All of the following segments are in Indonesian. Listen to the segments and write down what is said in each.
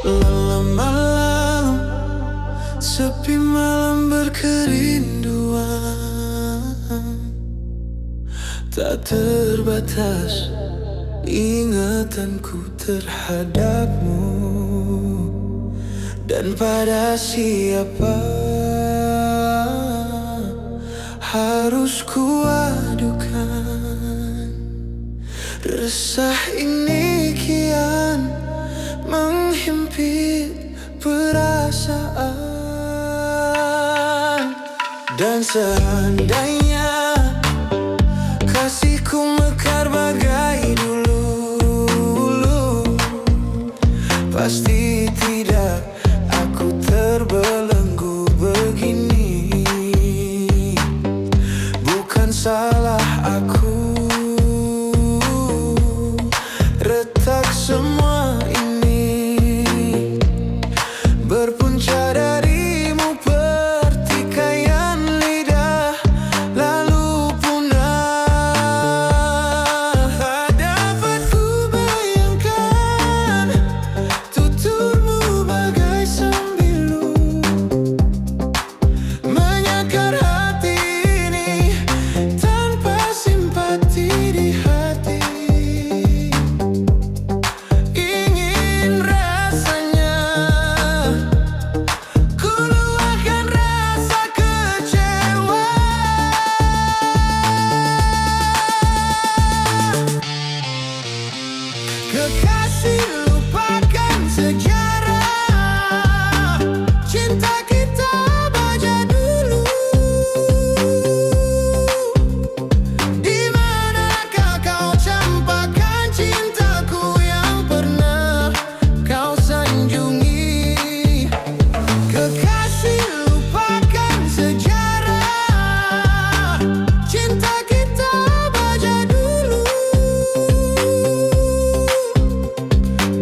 Lelah malam, sepi malam berkerinduan. Tak terbatas ingatanku terhadapmu. Dan pada siapa harus kuadukan? Resah ini kian menghimpit perasaan. Dan seandainya kasihku mekar bagai dulu, pasti tidak aku terbelenggu begini. Bukan salah aku, retak semua ini berpunca darimu, pertikaian lidah lalu punah. Tak dapat ku bayangkan tuturmu bagai sembilu, menyakar hati ini tanpa simpati di hati. Ingin rasanya ku luahkan rasa kecewa. Kekasih, lupakan sejarah cinta kita baca dulu. Di manakah kau campakkan cintaku yang pernah kau sanjungi? Kekasih, lupakan sejarah cinta kita baca dulu.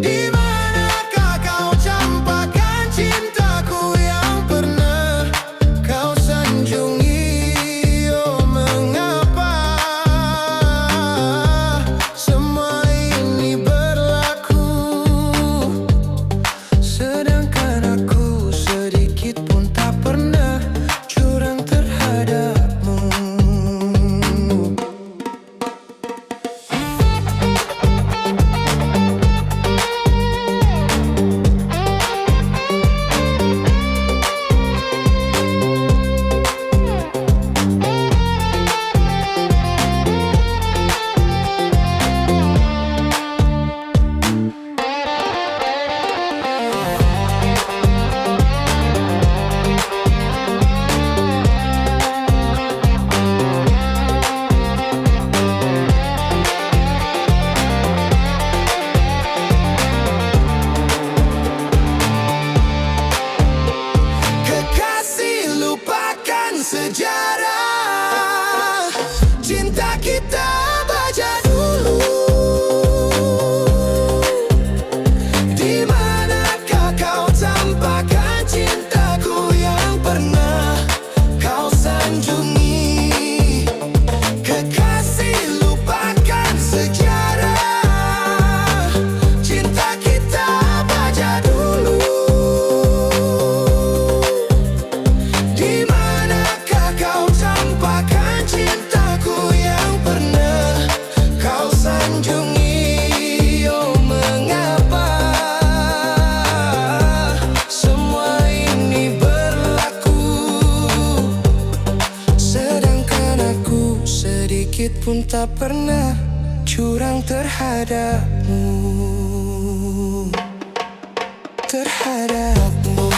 Di manakah kau campakkan cintaku yang pernah kau sanjungi? Oh, mengapa semua ini berlaku, sedangkan aku sedikit pun tak pernah curang terhadapmu. Kekasih, lupakan sejarah cinta kita baca dulu. Di manakah kau campakkan cintaku yang pernah kau sanjungi? Kekasih, lupakan sejarah cinta kita baca dulu. Di manakah kau campakkan cintaku yang pernah kau sanjungi? Oh, mengapa semua ini berlaku, sedangkan aku sedikit pun tak pernah curang terhadapmu. Terhadapmu.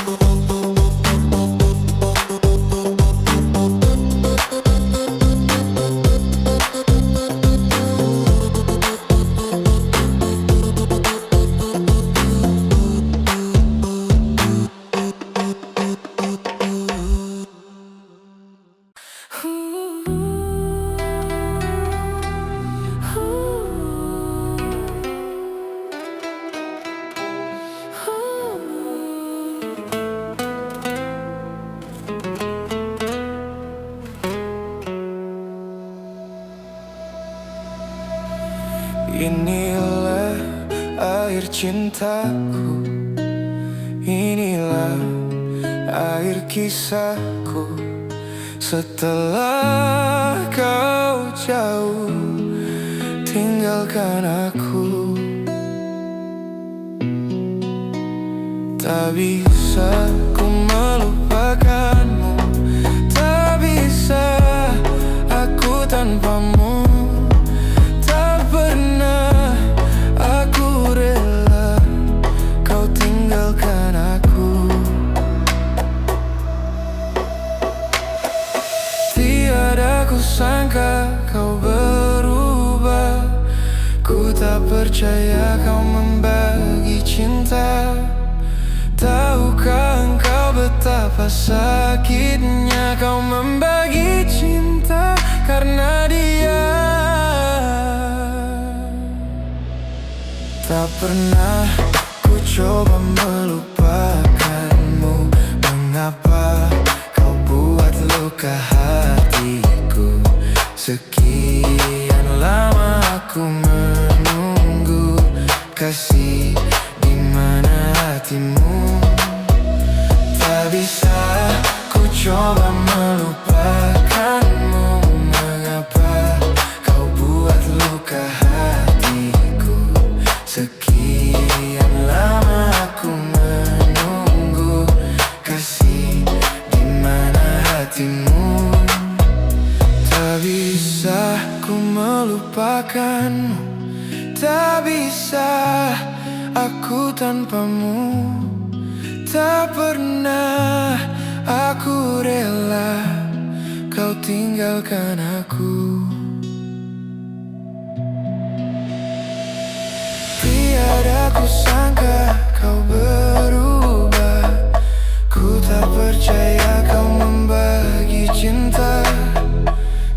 Inilah air cintaku Inilah akhir kisahku. Setelah kau jauh tinggalkan aku, tak bisa ku melupakanmu, tak bisa aku tanpamu. Tak pernah aku rela kau tinggalkan aku. Tiada ku sangka kau berubah, ku tak percaya kau membagi cinta. Tahukah engkau betapa sakitnya kau membagi cinta karena dia? Tak pernah ku coba melupakanmu. Mengapa kau buat luka hatiku? Sekian lama aku menunggu kasih, di mana hatimu? Tak bisa ku coba melupakanmu. Mengapa kau buat luka hatiku? Sekian lama aku menunggu kasih, di mana hatimu? Tak bisa ku melupakanmu, tak bisa aku tanpamu. Tak pernah aku rela kau tinggalkan aku. Tiada ku sangka kau berubah, ku tak percaya kau membagi cinta.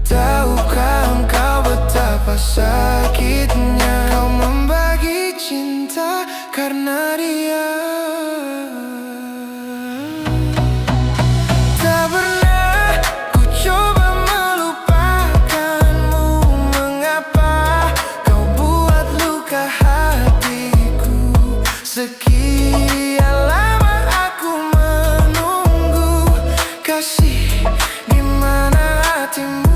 Tahukah engkau betapa sakitnya kau membagi cinta karena dia? Tak pernah ku coba melupakanmu. Mengapa kau buat luka hatiku? Sekian lama aku menunggu kasih, di mana hatimu?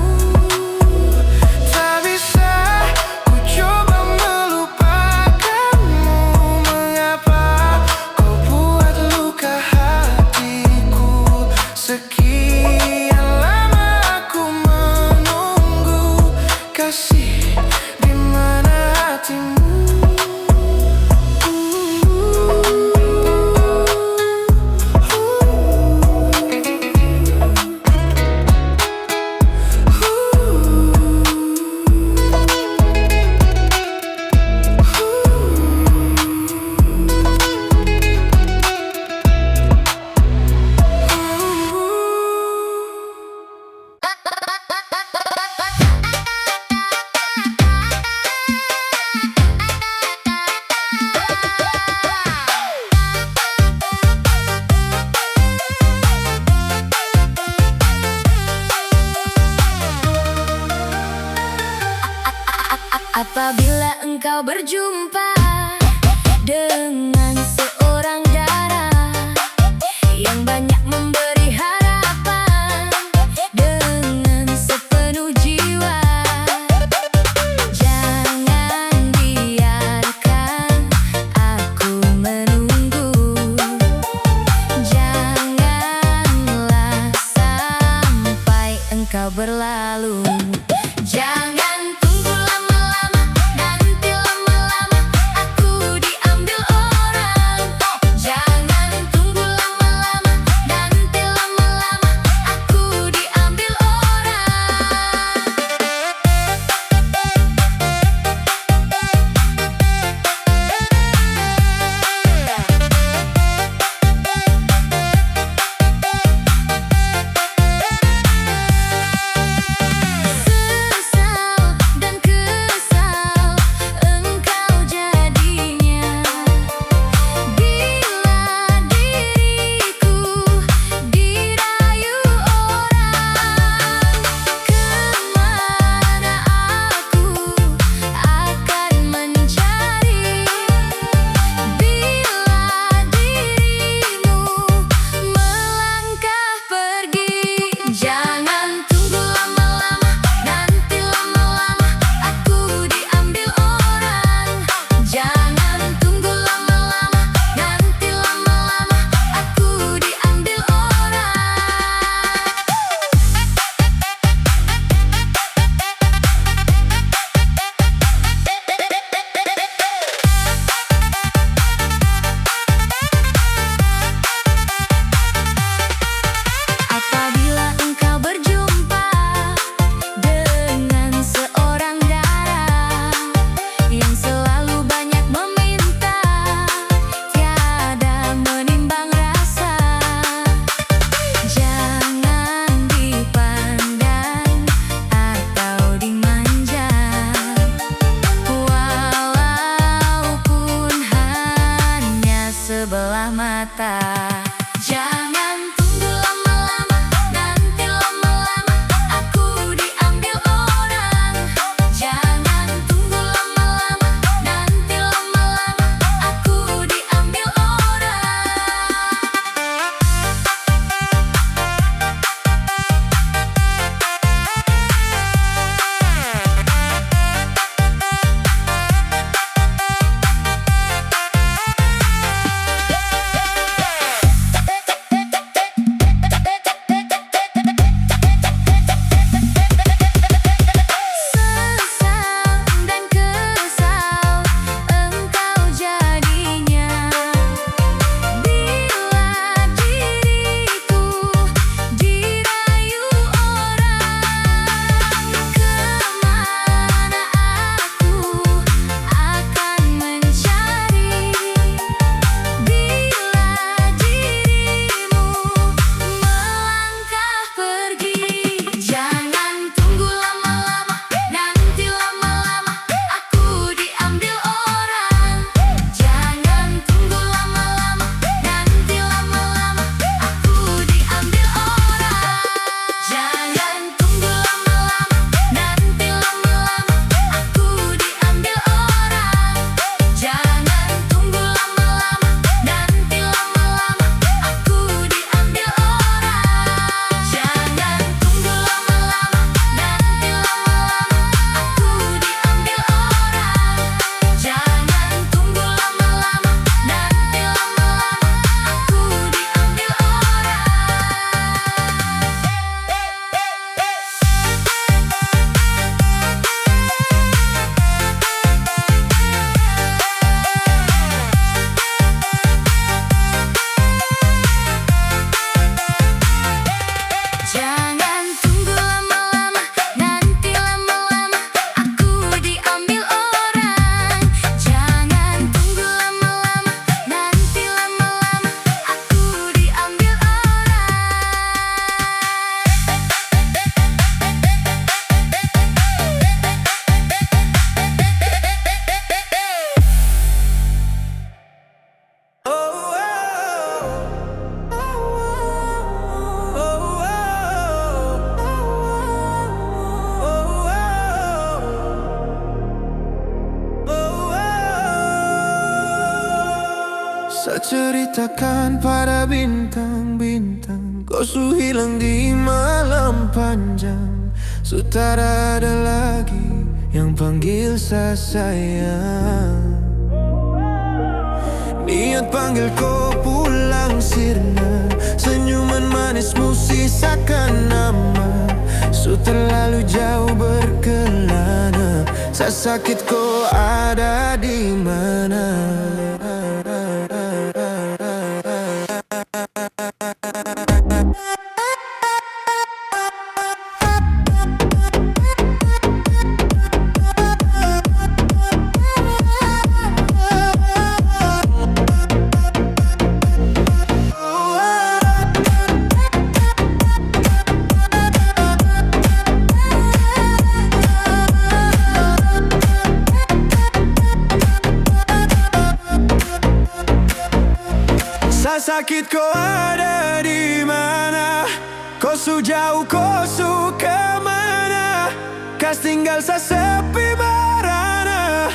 Sekian lama aku menunggu kasih, di mana hatimu? Apabila engkau berjumpa dengan seorang darah yang banyak memberi harapan dengan sepenuh jiwa, jangan biarkan aku menunggu. Janganlah sampai engkau berlalu. Jangan tunggu lama-lama, nanti lama-lama aku diambil orang. kata. Jangan tunggu lama-lama, nanti lama-lama aku diambil orang. Jangan tunggu lama-lama, nanti lama-lama aku diambil orang. Saya ceritakan pada bintang-bintang, kau su hilang di malam panjang. Su tak ada lagi yang panggil saya sayang. Niat panggil kau pulang sirna, senyuman manismu sisakan nama. Su terlalu jauh berkelana, saya sakit kau ada di mana. Sakit kau ada di mana? Kau su jauh, kau su kemana? Kas tinggal saya sepi merana,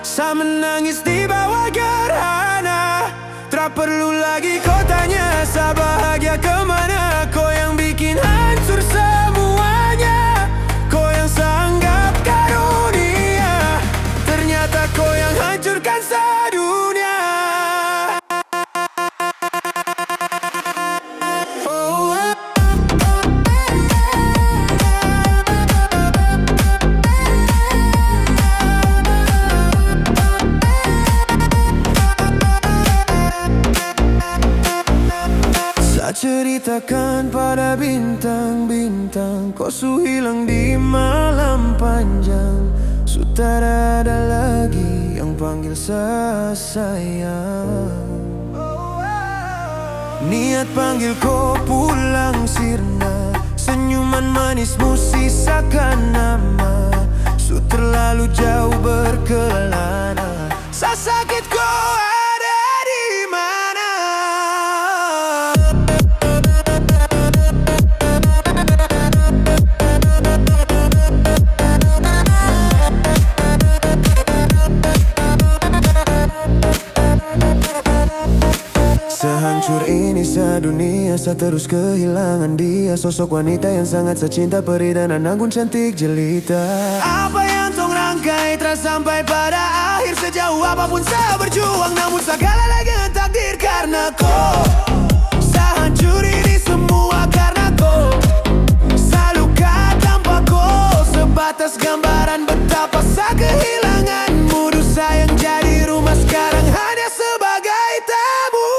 saya menangis di bawah gerhana. Tak perlu lagi kau tanya saya bahagia kemana. Kau yang bikin hancur semuanya, kau yang saya anggap karunia, ternyata kau yang hancurkan sedunia. Ceritakan pada bintang-bintang, kau su hilang di malam panjang. Su tak ada lagi yang panggil saya sayang. Niat panggil kau pulang sirna, senyuman manismu sisakan nama. Su terlalu jauh berkelana, saya sakit kau ada di mana. Sehancur ini sedunia, saya terus kehilangan dia. Sosok wanita yang sangat saya cinta, perih dan anggun cantik jelita. Apa yang tong rangkai telah sampai pada akhir. Sejauh apapun saya berjuang, namun segala lagi takdir. Karena kau, saya hancur ini semua karena kau. Saya luka tanpa kau, sebatas gambaran betapa saya kehilanganmu. Dosa yang jadi rumah sekarang hanya sebagai tabu.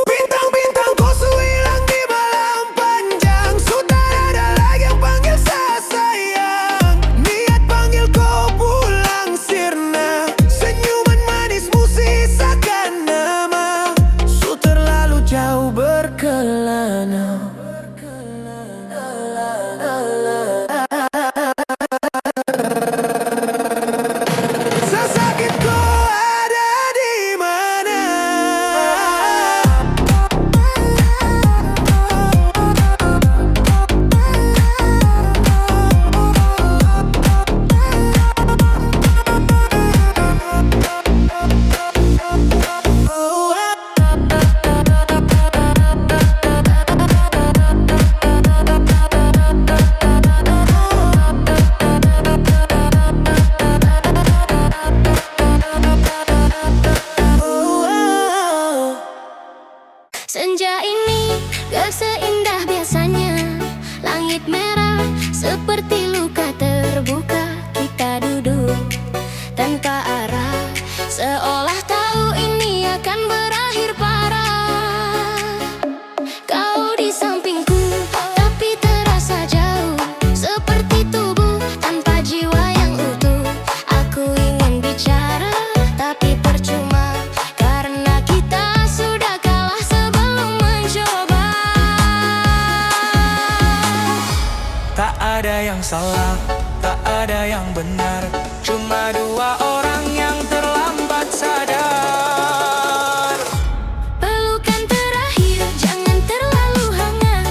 Bintang-bintang kosu hilang di malam panjang. Sudah ada lagi yang panggil saya sayang. Niat panggil kau pulang sirna. Senyuman manismu sisakan nama. Su terlalu jauh berkelana. Sesakitku ada di mana? Senja ini gak seindah biasanya. Langit merah seperti luka terbuka. Kita duduk tanpa arah, seolah tahu ini akan berakhir parah. Kau di sampingku tapi terasa jauh, seperti tubuh tanpa jiwa yang utuh. Aku ingin bicara tapi percuma, karena kita sudah kalah sebelum mencoba. Tak ada yang salah, tak ada yang benar. Cuma dua orang yang terlambat sadar. Pelukan terakhir, jangan terlalu hangat.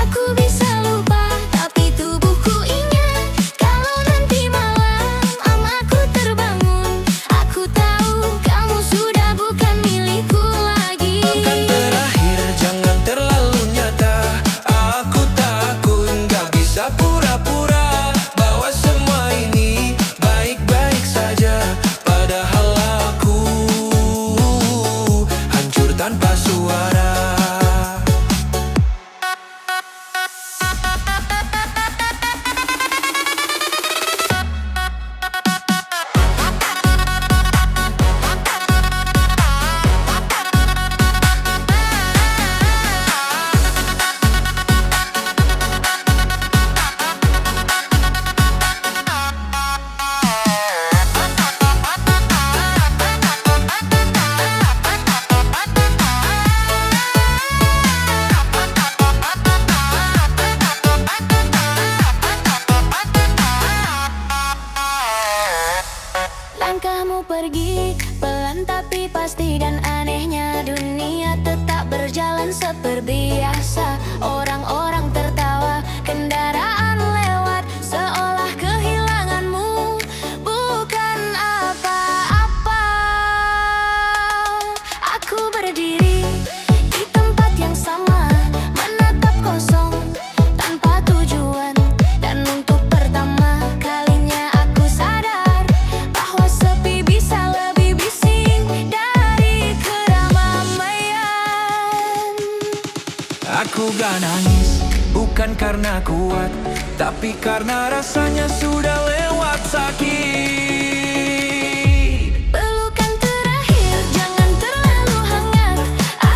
Aku bisa lupa, tapi tubuhku ingat. Kalau nanti malam aku terbangun, aku tahu kamu sudah bukan milikku lagi. Pelukan terakhir, jangan terlalu nyata. Aku takut gak bisa pura-pura bahwa semua ini baik-baik saja. Padahal aku hancur tanpa suara. Langkahmu pergi pelan tapi pasti, dan anehnya dunia tetap berjalan seperti biasa. Orang-orang tertawa, kendaraan lewat, seolah kehilanganmu bukan apa-apa. Aku berdiri di tempat yang sama, menatap kosong tanpa tujuan. Dan untuk pertama kalinya aku sadar bahwa sepi bisa lebih bising dari keramaian. Aku gak nangis, bukan karena kuat, tapi karena rasanya sudah lewat sakit. Pelukan terakhir, jangan terlalu hangat.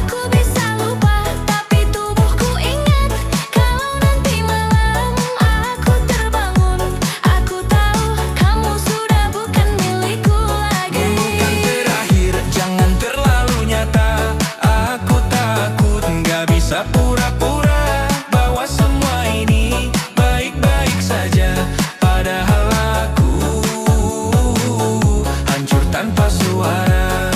Aku bisa lupa, tapi tubuhku ingat. Kalau nanti malam aku terbangun, aku tahu kamu sudah bukan milikku lagi. Pelukan terakhir, jangan terlalu nyata. Aku takut gak bisa pura-pura bahwa semua ini baik-baik saja. Padahal aku hancur tanpa suara.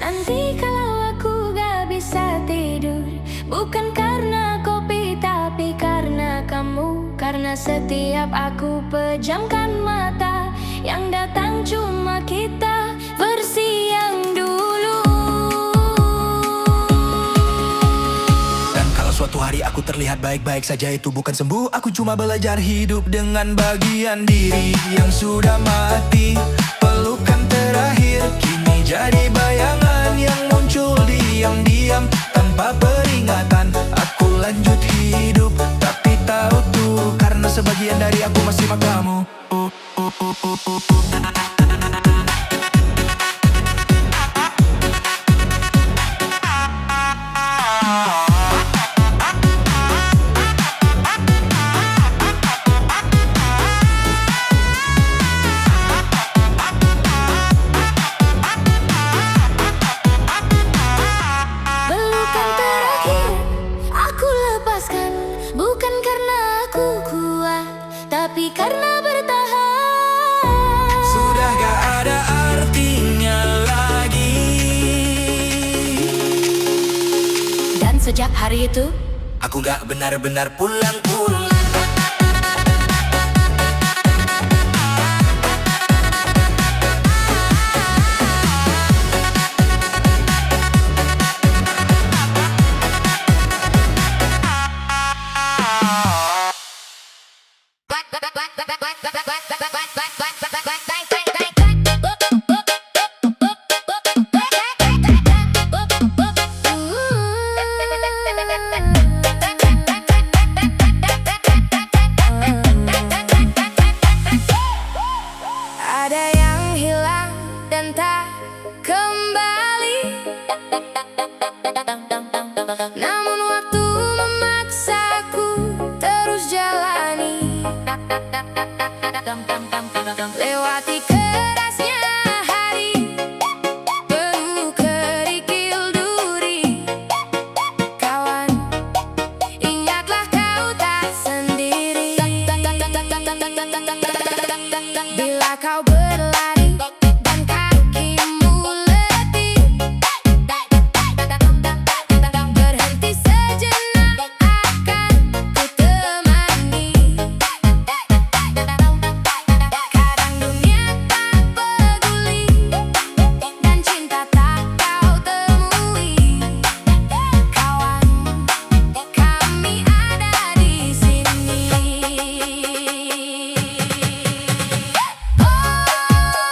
Nanti kalau aku gak bisa tidur, bukan karena kopi tapi karena kamu. Karena setiap aku pejamkan mata, yang datang cuma kita berdua. terlihat baik-baik saja itu bukan sembuh. Aku cuma belajar hidup dengan bagian diri yang sudah mati. Pelukan terakhir kini jadi bayangan yang muncul diam-diam tanpa peringatan. Aku lanjut hidup tapi tahu tuh karena sebagian dari aku masih makamu. Pelukan terakhir aku lepaskan, bukan karena aku kuat, tapi karena bertahan. Sudah gak ada artinya lagi. Dan sejak hari itu Aku gak benar-benar pulang-pulang. ada yang hilang dan tak kembali. Namun waktu memaksaku terus jalani, lewati kerasnya hari, penuh kerikil duri. Kawan, ingatlah kau tak sendiri. Bila kau berlari dan kakimu letih, berhenti sejenak akan ku temani. Kadang dunia tak peduli dan cinta tak kau temui. Kawan, kami ada di sini. Oh,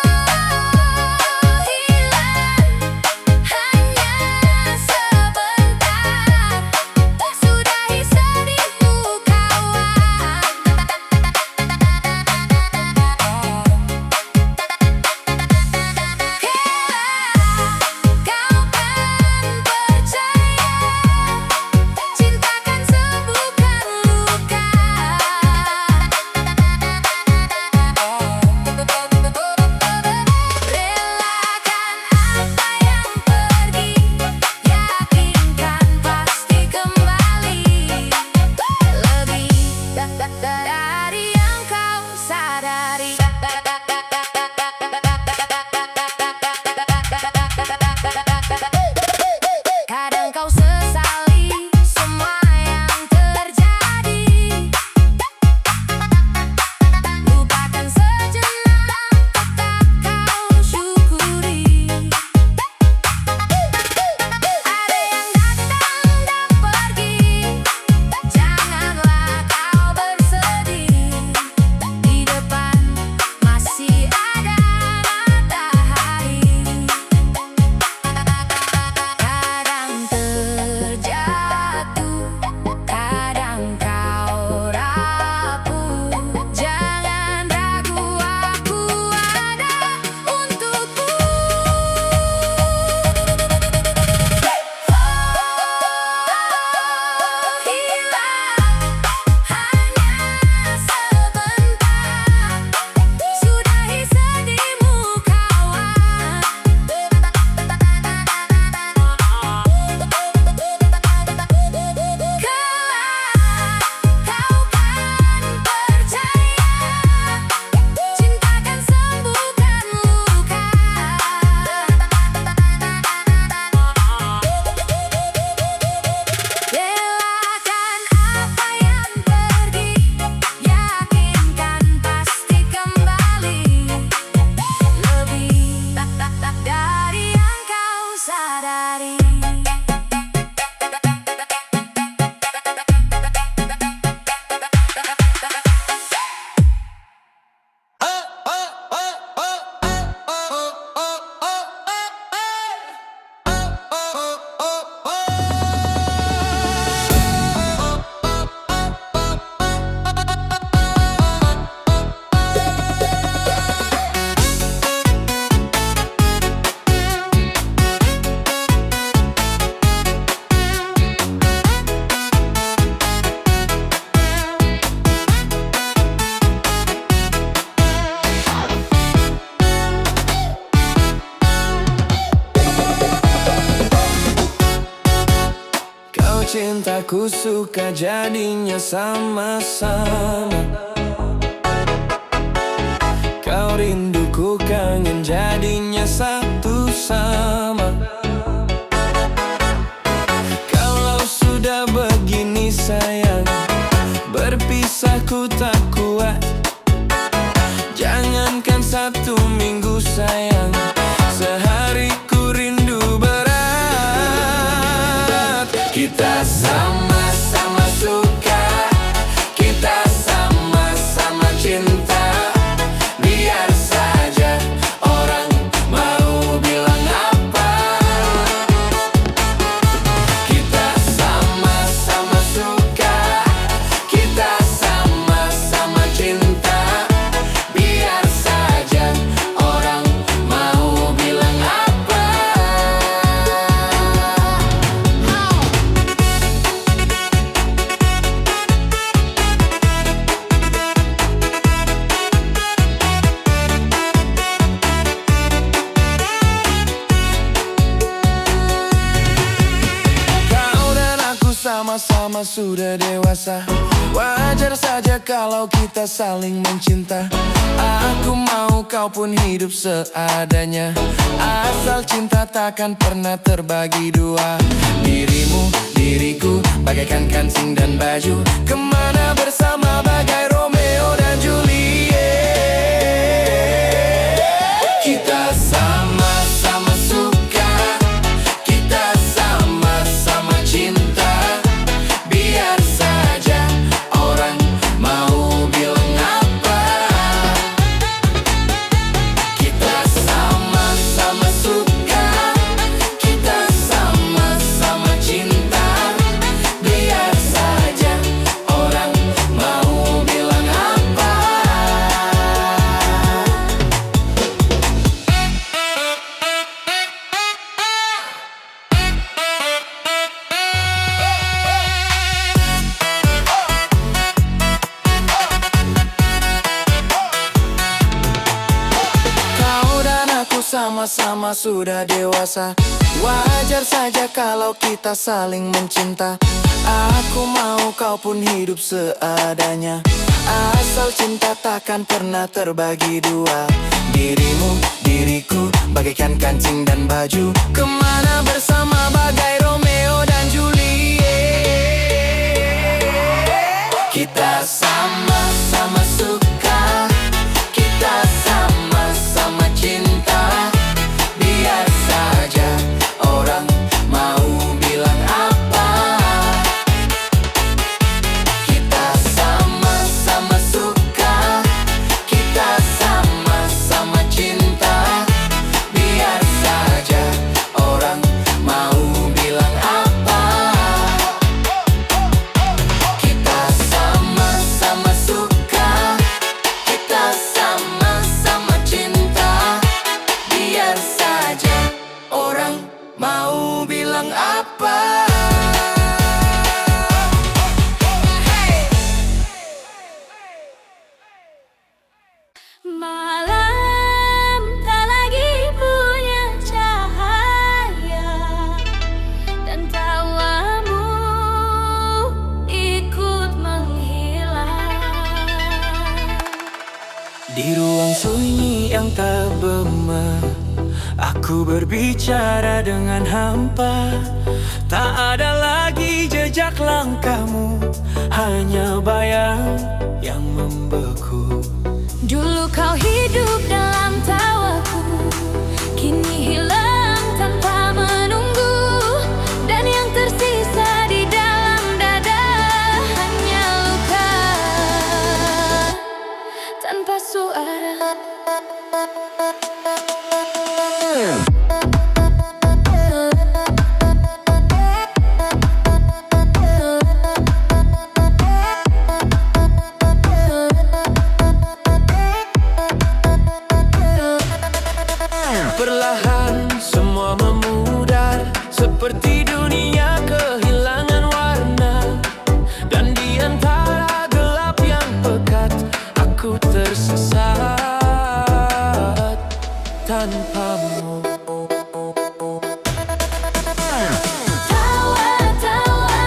cintaku suka jadinya sama-sama. Kau rinduku kangen jadinya satu sama. Kalau sudah begini sayang, berpisahku tak kuat. Jangankan 1 minggu sayang, sehari ku rindu berat. Kita sama-sama suka, kita sama-sama cinta. Biar saja orang mau bilang apa. Kita sama-sama suka, kita sama-sama cinta. Biar saja orang mau bilang apa. Kau dan aku sama-sama sudah dewasa. Wajar saja kalau kita saling mencinta. Aku mau kau pun hidup seadanya. Asal cinta takkan pernah terbagi dua. Dirimu, diriku, bagaikan kancing dan baju. Kemana bersama bagai Romeo dan Juliet. Kita sama-sama suka, kita sama-sama cinta. Biar saja orang mau bilang apa. Kita sama-sama suka, kita sama-sama cinta. Biar saja orang mau bilang apa. Kau dan aku sama-sama sudah dewasa. Wajar saja kalau kita saling mencinta. Aku mau kau pun hidup seadanya. Asal cinta takkan pernah terbagi dua. Dirimu, diriku, bagaikan kancing dan baju. Kemana bersama bagai Romeo dan Juliet. Kita sama-sama suka, kita sama-sama cinta. Biar saja orang mau bilang apa. Kita sama-sama suka, kita sama-sama cinta. Biar saja orang mau bilang apa. Kita sama-sama suka, kita sama-sama cinta. Biar saja orang mau bilang apa. Malam tak lagi punya cahaya, dan tawamu ikut menghilang. Di ruang sunyi yang tak bermeh, aku berbicara dengan hampa. Tak ada lagi jejak langkahmu, hanya bayang yang membeku. Dulu kau hidup dalam tawaku, kini hilang tanpa menunggu. Dan yang tersisa di dalam dada hanya luka tanpa suara. Perlahan semua memudar, seperti dunia kehilangan warna. Dan di antara gelap yang pekat, aku tersesat tanpamu. Tawa-tawa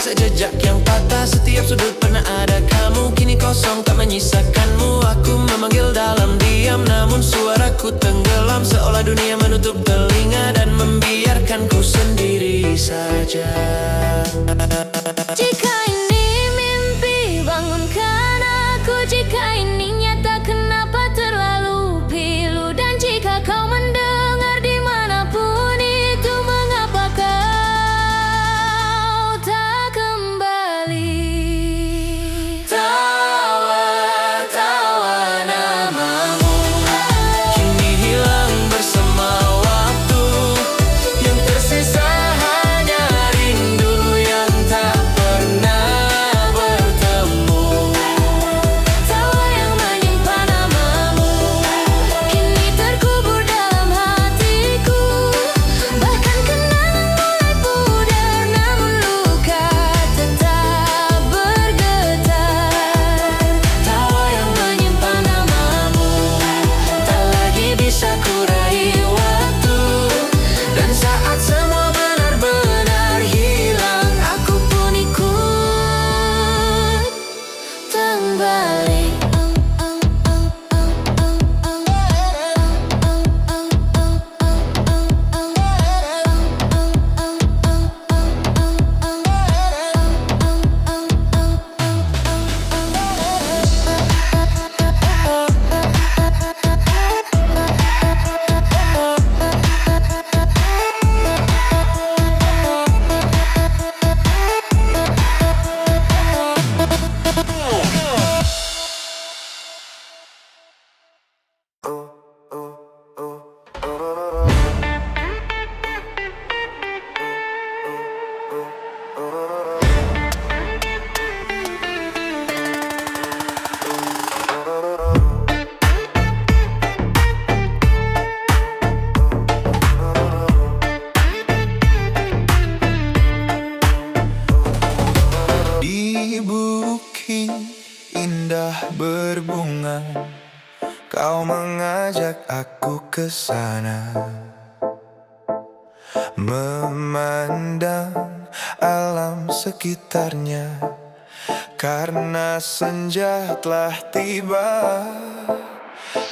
merusak jejak yang patah. Setiap sudut pernah ada kamu, kini kosong tak menyisakanmu. Aku memanggil dalam diam, namun suaraku tenggelam, seolah dunia menutup telinga dan membiarkanku sendiri saja. Jika ini mimpi, bangunkan aku. Jika ini nyata, kenapa terlalu pilu? Dan jika kau mendengar dimanapun itu, mengapa kau tak kembali? Tawa-tawa namamu kini hilang bersama waktu. Yang tersisa hanya rindu yang tak pernah bertemu. Tawa yang menyimpan namamu kini terkubur dalam hatiku. Bahkan kenangan mulai pudar, namun luka tetap bergetar. Tawa yang menyimpan namamu tak lagi bisa kurai waktu. Dan saat semua benar-benar hilang, aku pun ikut kembali. Di bukit indah berbunga, kau mengajak aku ke sana, memandang alam sekitarnya. Karena senja telah tiba,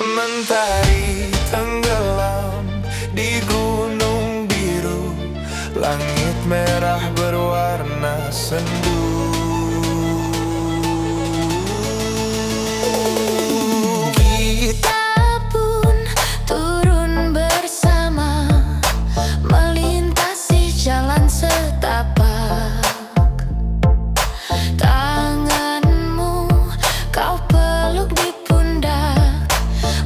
mentari tenggelam di gunung biru, langit merah berwarna sendu. Kita pun turun bersama, melintasi jalan setapak. Tanganmu kau peluk di pundak,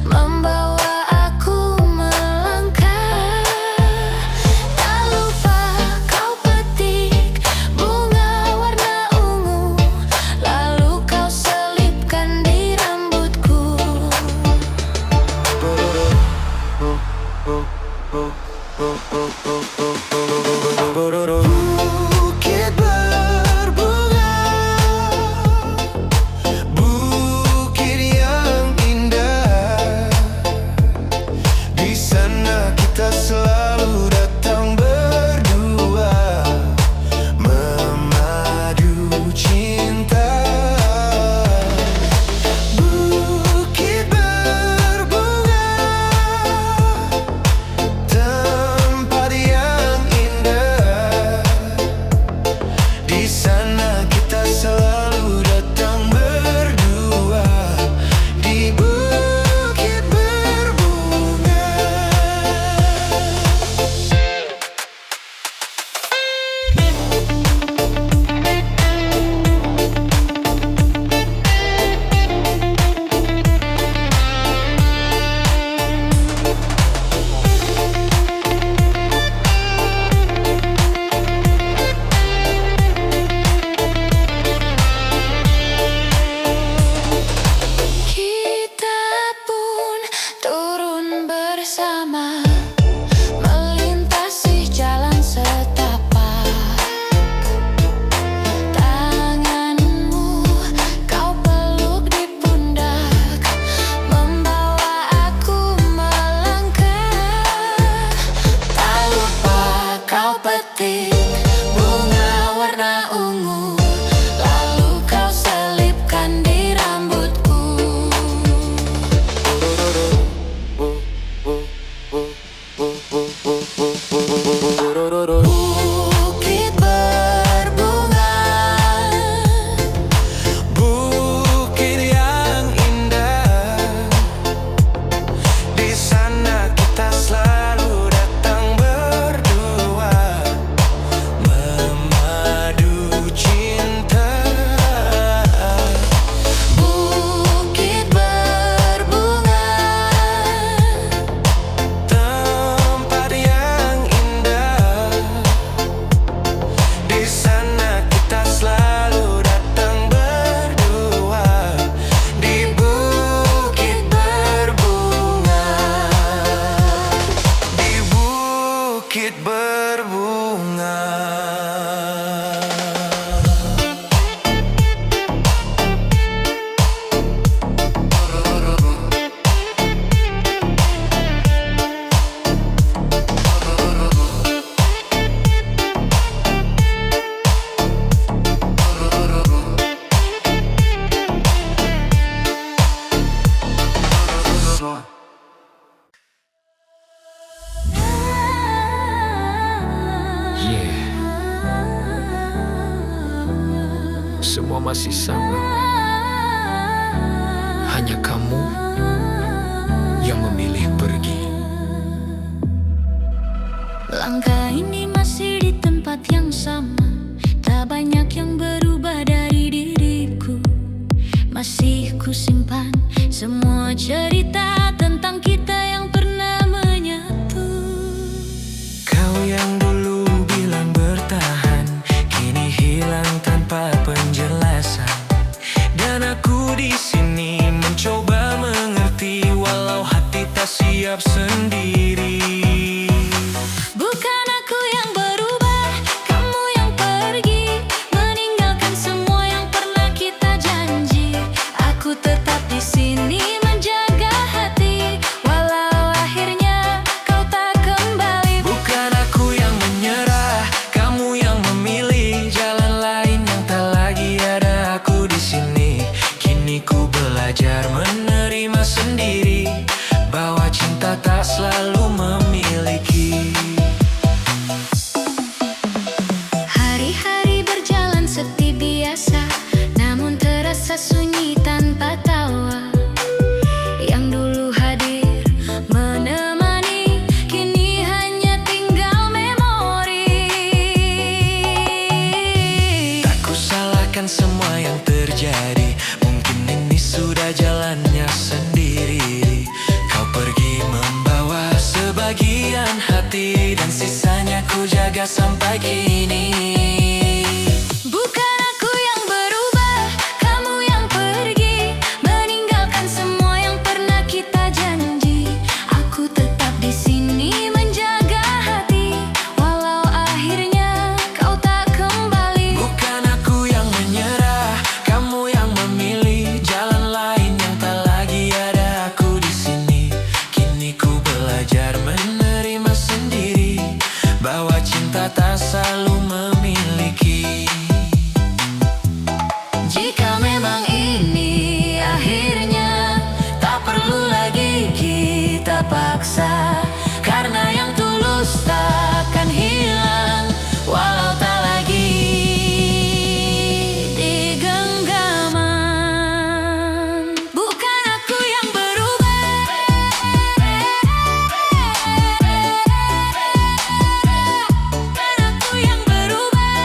membawa aku melangkah. Tak lupa kau petik bunga warna ungu, lalu kau selipkan di rambutku. Bukit berbunga, bukit yang indah. Di sana kita selalu datang berdua, memadu cinta. Bukit berbunga, tempat yang indah. Di sana kita selalu datang berdua, di bukit berbunga. semua masih sama. Hanya kamu yang memilih pergi. Langkah ini masih di tempat yang sama. Tak banyak yang berubah dari diriku. Masih ku simpan semua cerita tentang kita yang pernah menyatu. Kau yang dulu bilang bertahan, kini hilang tanpa penjelasan. Dan aku di sini mencoba mengerti, walau hati tak siap sendiri. Bukan aku yang berubah, kamu yang pergi, meninggalkan semua yang pernah kita janji. Aku tetap di sini menjaga hati, walau akhirnya kau tak kembali. Bukan aku yang menyerah, kamu yang memilih jalan lain yang tak lagi ada aku di sini. Kini ku belajar menerima sendiri, bahwa cinta tak selalu memiliki. Hari-hari berjalan seperti biasa, namun terasa sunyi tanpa tawa. Yang dulu hadir menemani, kini hanya tinggal memori. Tak ku salahkan semua yang terjadi, mungkin ini sudah jalannya sendiri. Kau pergi membawa sebagian hati, dan sisanya ku jaga sampai kini. Bukan aku yang berubah, kamu yang pergi, meninggalkan semua yang pernah kita janji. Aku tetap di sini menjaga hati, walau akhirnya kau tak kembali. Bukan aku yang menyerah, kamu yang memilih jalan lain yang tak lagi ada aku di sini. Kini ku belajar menerima sendiri, bahwa cinta tak selalu memiliki. Jika memang ini akhirnya, tak perlu lagi kita paksa, karena yang tulus takkan hilang, walau tak lagi di genggaman. Bukan aku yang berubah, bukan aku yang berubah.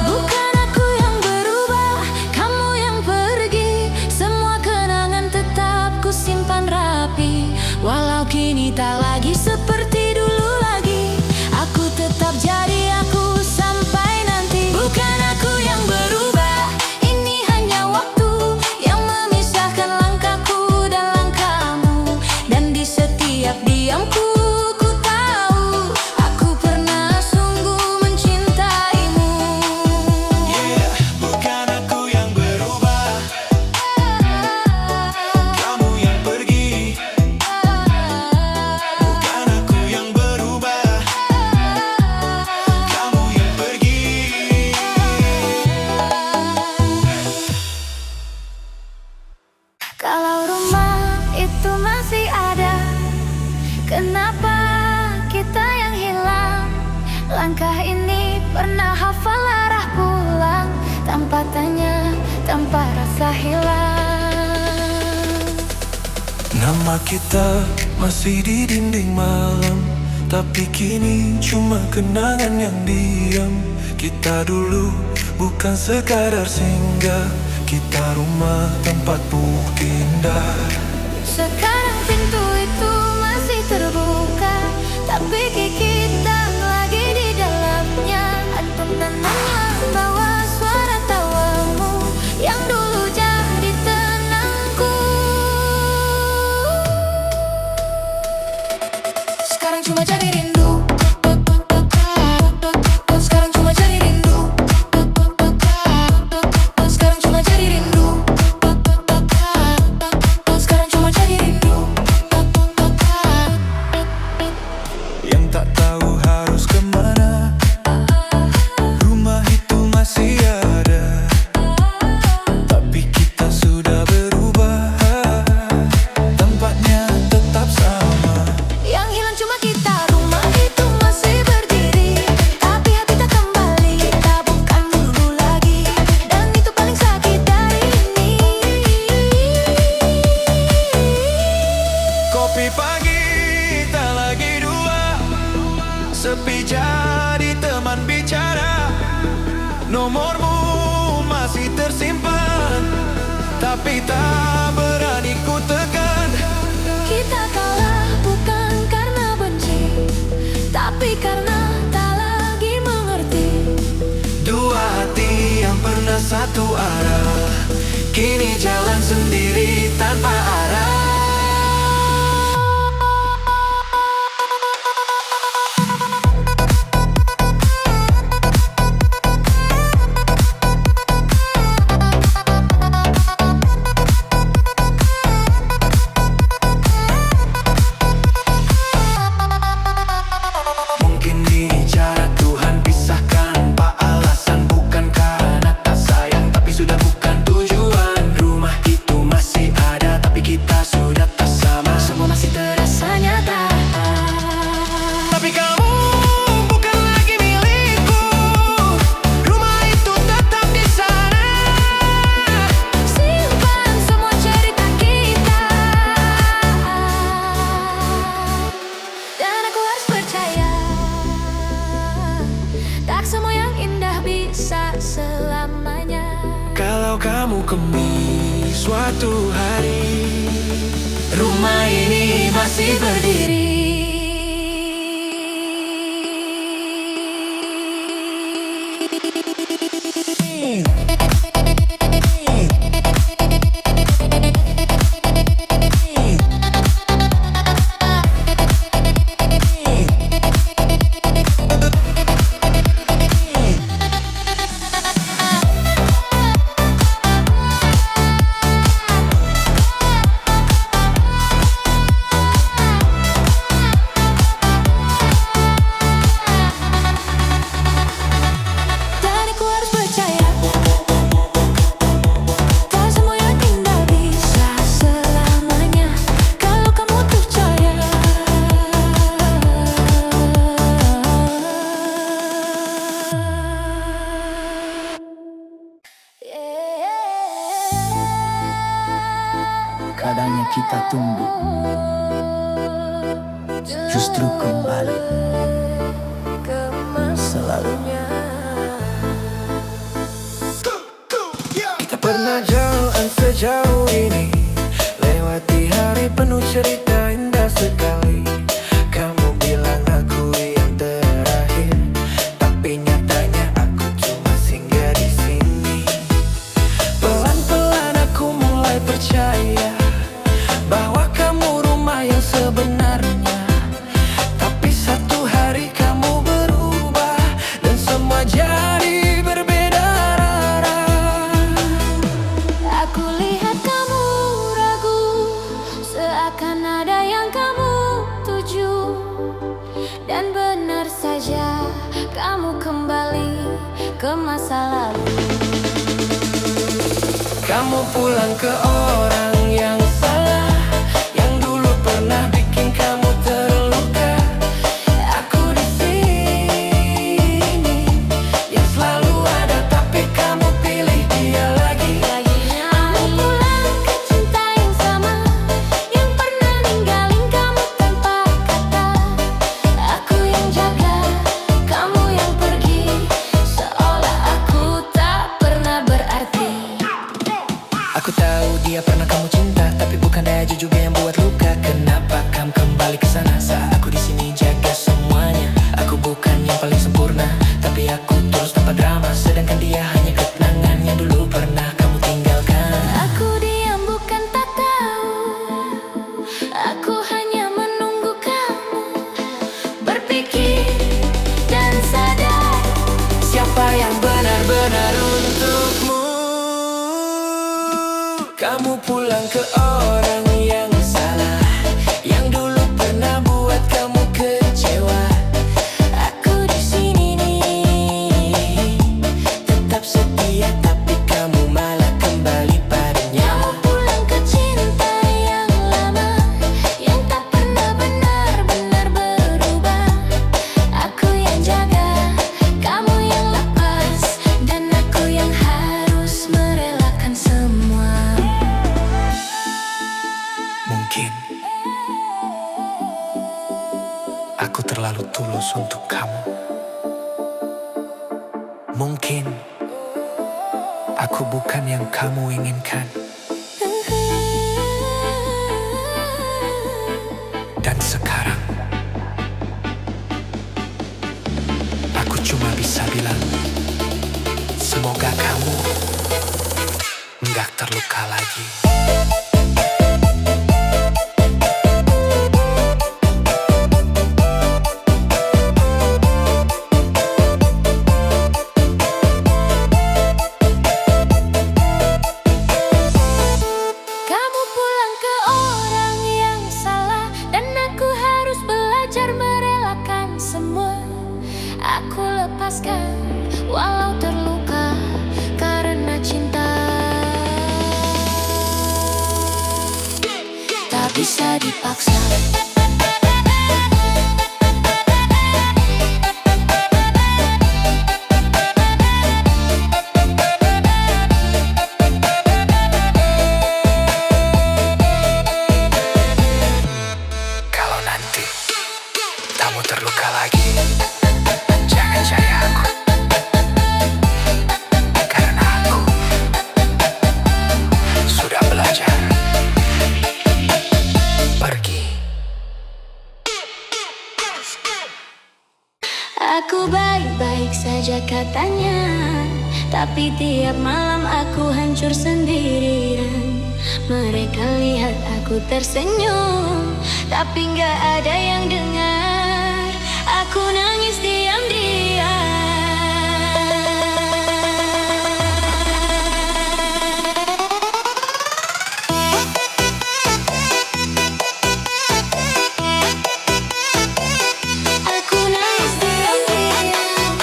Bukan aku yang berubah, kamu yang pergi. Semua kenangan tetap ku simpan rapi, walau kini tak lagi seperti dulu lagi. Aku tetap jadi aku sampai nanti. Bukan aku yang berubah, ini hanya waktu yang memisahkan langkahku dan langkahmu. Dan di setiap diamku ku tahu, aku pernah sungguh mencintaimu. Bukan aku yang berubah, kamu yang pergi. Bukan aku yang berubah, kamu yang pergi. Kalau rumah itu masih ada, kenapa kita yang hilang? Langkah ini pernah hafal arah pulang, tanpa tanya, tanpa rasa hilang. Nama kita masih di dinding malam, tapi kini cuma kenangan yang diam. Kita dulu bukan sekadar singgah, kita rumah tempat bukti indah. Sekarang pintu itu masih terbuka, tapi kita lagi di dalamnya. Ada menanamnya bahwa suara tawamu yang dulu jadi tenangku, sekarang cuma jadi rindu. Sekarang cuma jadi rindu. Sekarang cuma jadi rindu. Sekarang cuma jadi rindu. Yang tak tahu jadi teman bicara. Nomormu masih tersimpan, tapi tak berani ku tekan. Kita kalah bukan karena benci, tapi karena tak lagi mengerti. Dua hati yang pernah satu arah, kini jalan sendiri tanpa arah. Mungkin ini cara Tuhan pisahkan, pak alasan bukan karena tak sayang, tapi sudah bukan tujuan. Rumah itu masih ada, tapi kita sudah tak sama. Semua masih terasa nyata, Tapi kamu bukan lagi milikku. Rumah itu tetap di sana. simpan semua cerita kita. Dan aku harus percaya, tak semua yang indah bisa selamanya. Kalau kamu kembali suatu hari, Rumah ini masih berdiri. Dan aku harus percaya, tak semua yang indah bisa selamanya. Kalau kamu percaya, kadangnya kita tumbuh, justru kembali ke masalahnya. Kita pernah jalan sejauh ini, lewati hari penuh cerita indah sekali. Kamu bilang aku yang terakhir, tapi nyatanya aku cuma singgah di sini. Pelan-pelan aku mulai percaya bahwa kamu rumah yang sebenarnya. Tapi satu hari kamu berubah dan semua jadi berbeda arah. Aku lihat kamu ragu, seakan ada yang kamu tuju. Dan benar saja, kamu kembali ke masa lalu. Kamu pulang ke orang yang salah, yang dulu pernah bikin kamu terluka. Aku di sini, yang selalu ada, tapi kamu pilih dia lagi. Kamu pulang ke cinta yang sama, yang pernah ninggalin kamu tanpa kata. Aku yang jaga, kamu yang pergi, seolah aku tak pernah berarti. Aku tahu dia pernah kamu cinta, tapi bukan dia juga yang buat luka. Kenapa kamu kembali ke sana saat aku di sini jaga semuanya? Aku bukan yang paling sempurna, tapi aku terus tanpa drama. Sedangkan dia hanya kenangan yang dulu pernah kamu tinggalkan. Aku diam bukan tak tahu, aku hanya menunggu kamu berpikir dan sadar Siapa yang benar-benar untukmu? Kamu pulang ke orang yang salah, yang dulu pernah buat kamu kecewa. aku di sini nih, Tetap setia, tapi kamu malah kembali padanya. kamu pulang ke cinta yang lama, yang tak pernah benar-benar berubah. Aku yang jaga, kamu yang lepas, dan aku yang harus merelakan semua. Mungkin aku terlalu tulus untuk kamu. Mungkin aku bukan yang kamu inginkan, dan sekarang aku cuma bisa bilang, semoga kamu nggak terluka lagi. Kamu pulang ke orang yang salah, dan aku harus belajar merelakan semua. Aku lepaskan walau terluka karena cinta. Tak bisa dipaksa. Kalau nanti kamu terluka lagi, jangan cari aku, karena aku sudah belajar pergi. Aku baik-baik saja katanya, tapi tiap malam aku hancur sendirian. Mereka lihat aku tersenyum, tapi nggak ada yang dengar. Aku nangis diam-diam. Aku nangis diam-diam.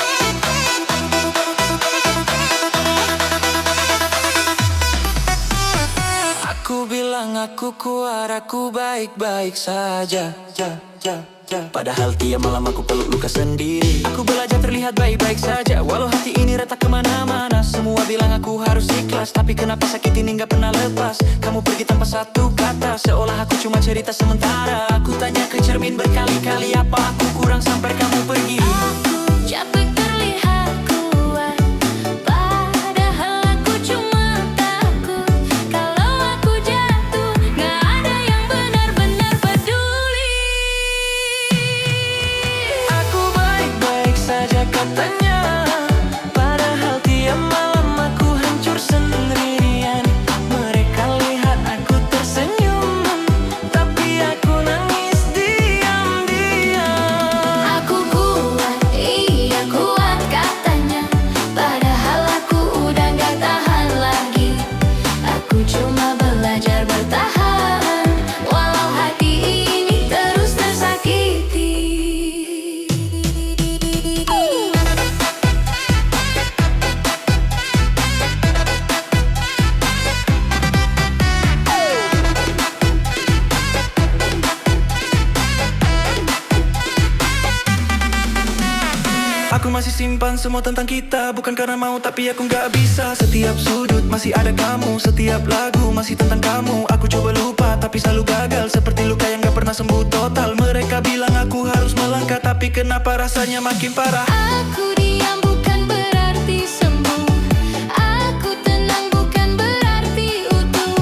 Aku bilang aku kuat, aku baik-baik saja. Padahal tiap malam aku peluk luka sendiri. Aku belajar terlihat baik-baik saja, walau hati ini retak kemana-mana. Semua bilang aku harus ikhlas, tapi kenapa sakit ini gak pernah lepas. Kamu pergi tanpa satu kata, seolah aku cuma cerita sementara. Aku tanya ke cermin berkali-kali, apa aku kurang sampai kamu pergi. Capek terlihat kuat, padahal aku cuma takut. Kalau aku jatuh, gak ada yang benar-benar peduli. Aku baik-baik saja katanya, padahal tiap malam aku hancur sendirian. Mereka lihat aku tersenyum, tapi aku nangis diam-diam. Aku kuat, iya kuat katanya, padahal aku udah gak tahan lagi. Aku cuma belajar bertahan, walau hati ini terus tersakiti. Aku masih simpan semua tentang kita, bukan karena mau tapi aku gak bisa. Setiap sudut masih ada kamu, setiap lagu masih tentang kamu. Aku coba lupa tapi selalu gagal, seperti luka yang gak pernah sembuh total. Mereka bilang aku harus melangkah, tapi kenapa rasanya makin parah. Aku diam bukan berarti sembuh. Aku tenang bukan berarti utuh.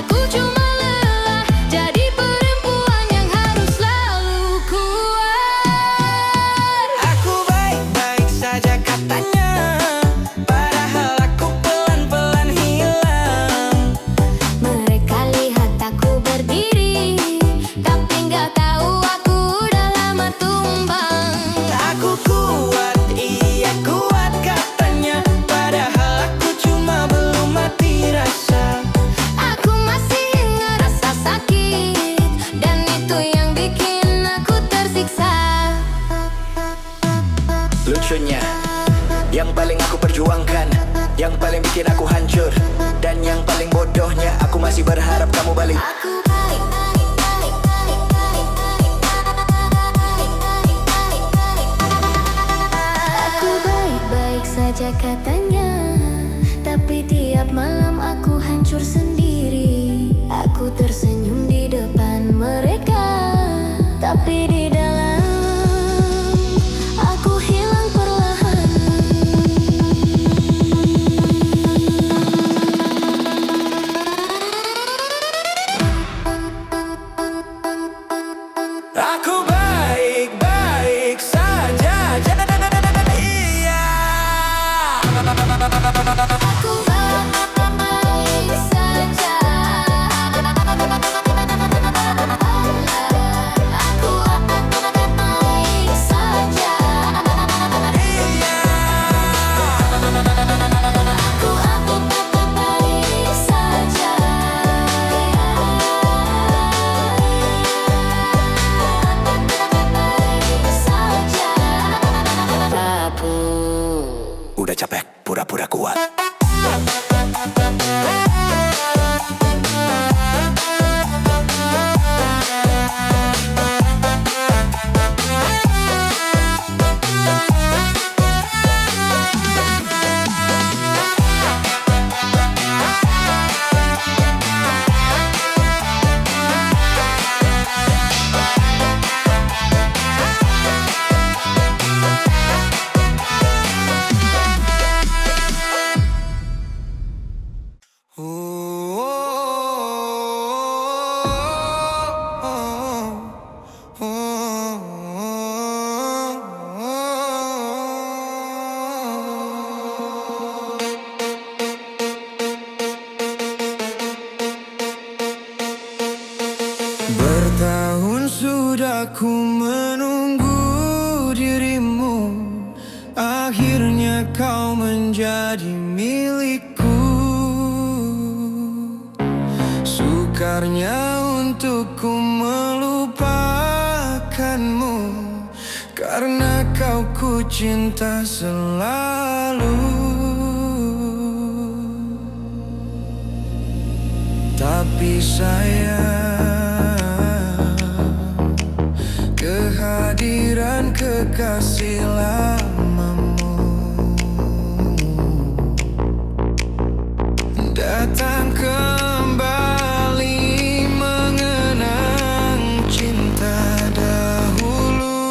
Aku cuma lelah jadi perempuan yang harus selalu kuat. Aku baik-baik saja katanya, padahal aku pelan-pelan hilang. Mereka lihat aku berdiri, tapi nggak tahu aku udah lama tumbang. Aku kuat, iya kuat katanya, padahal aku cuma belum mati rasa. Aku masih ngerasa sakit, dan itu yang bikin aku tersiksa. Lucunya, yang paling aku perjuangkan, yang paling bikin aku hancur, dan yang paling bodohnya, aku masih berharap kamu balik. Aku baik-baik saja katanya, tapi tiap malam aku hancur sendiri. Aku tersenyum di depan mereka, tapi di dalam aku hilang perlahan. udah capek pura-pura kuat. Bertahun sudah ku menunggu dirimu, akhirnya kau menjadi milikku. Sukarnya untukku melupakanmu, karena kau ku cinta selalu. Tapi sayang, kehadiran kekasih lamamu datang kembali mengenang cinta dahulu.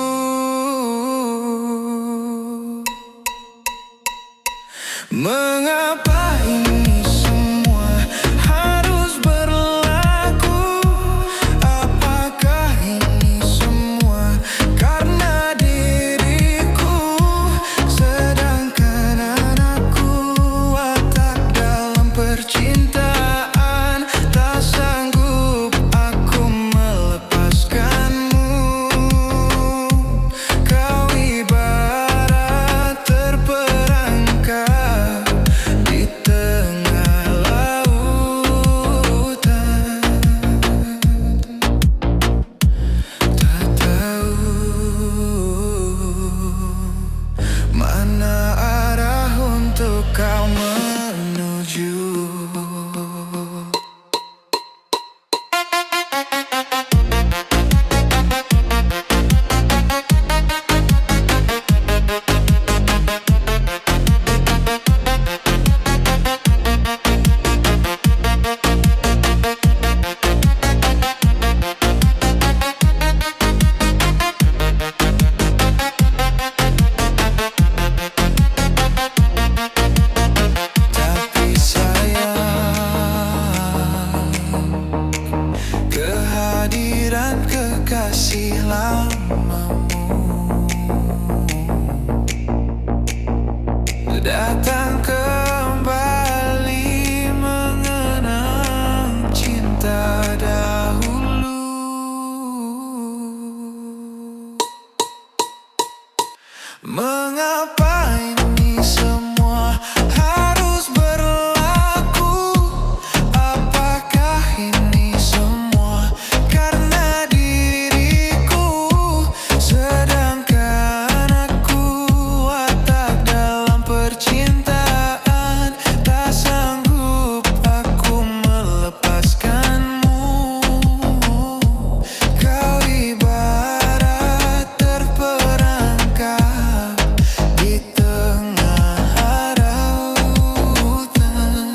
Mengapa ini semua harus berlaku? Apakah ini semua karena diriku? Sedangkan anakku watak dalam percintaan, tak sanggup aku melepaskanmu. Kau ibarat terperangkap di tengah lautan, tak tahu mana arah untuk kau menuju. Tapi sayang, kehadiran kekasih lamamu datang kembali mengenang cinta dahulu. Mengapa ini semua harus berlaku? Apakah ini semua karena diriku? Sedangkan aku watak dalam percintaan, tak sanggup aku melepaskanmu. Kau ibarat terperangkap di tengah lautan,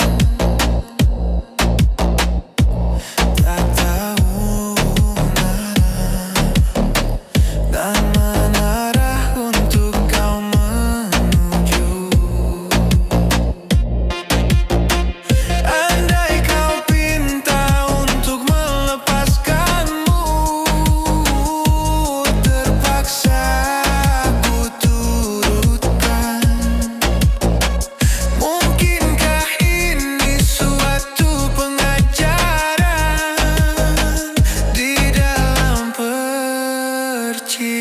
tak tahu dan mana arah untuk kau menuju. Andai kau pinta untuk melepaskanmu, terpaksa ku turutkan. Mungkinkah ini suatu pengajaran di dalam percintaan?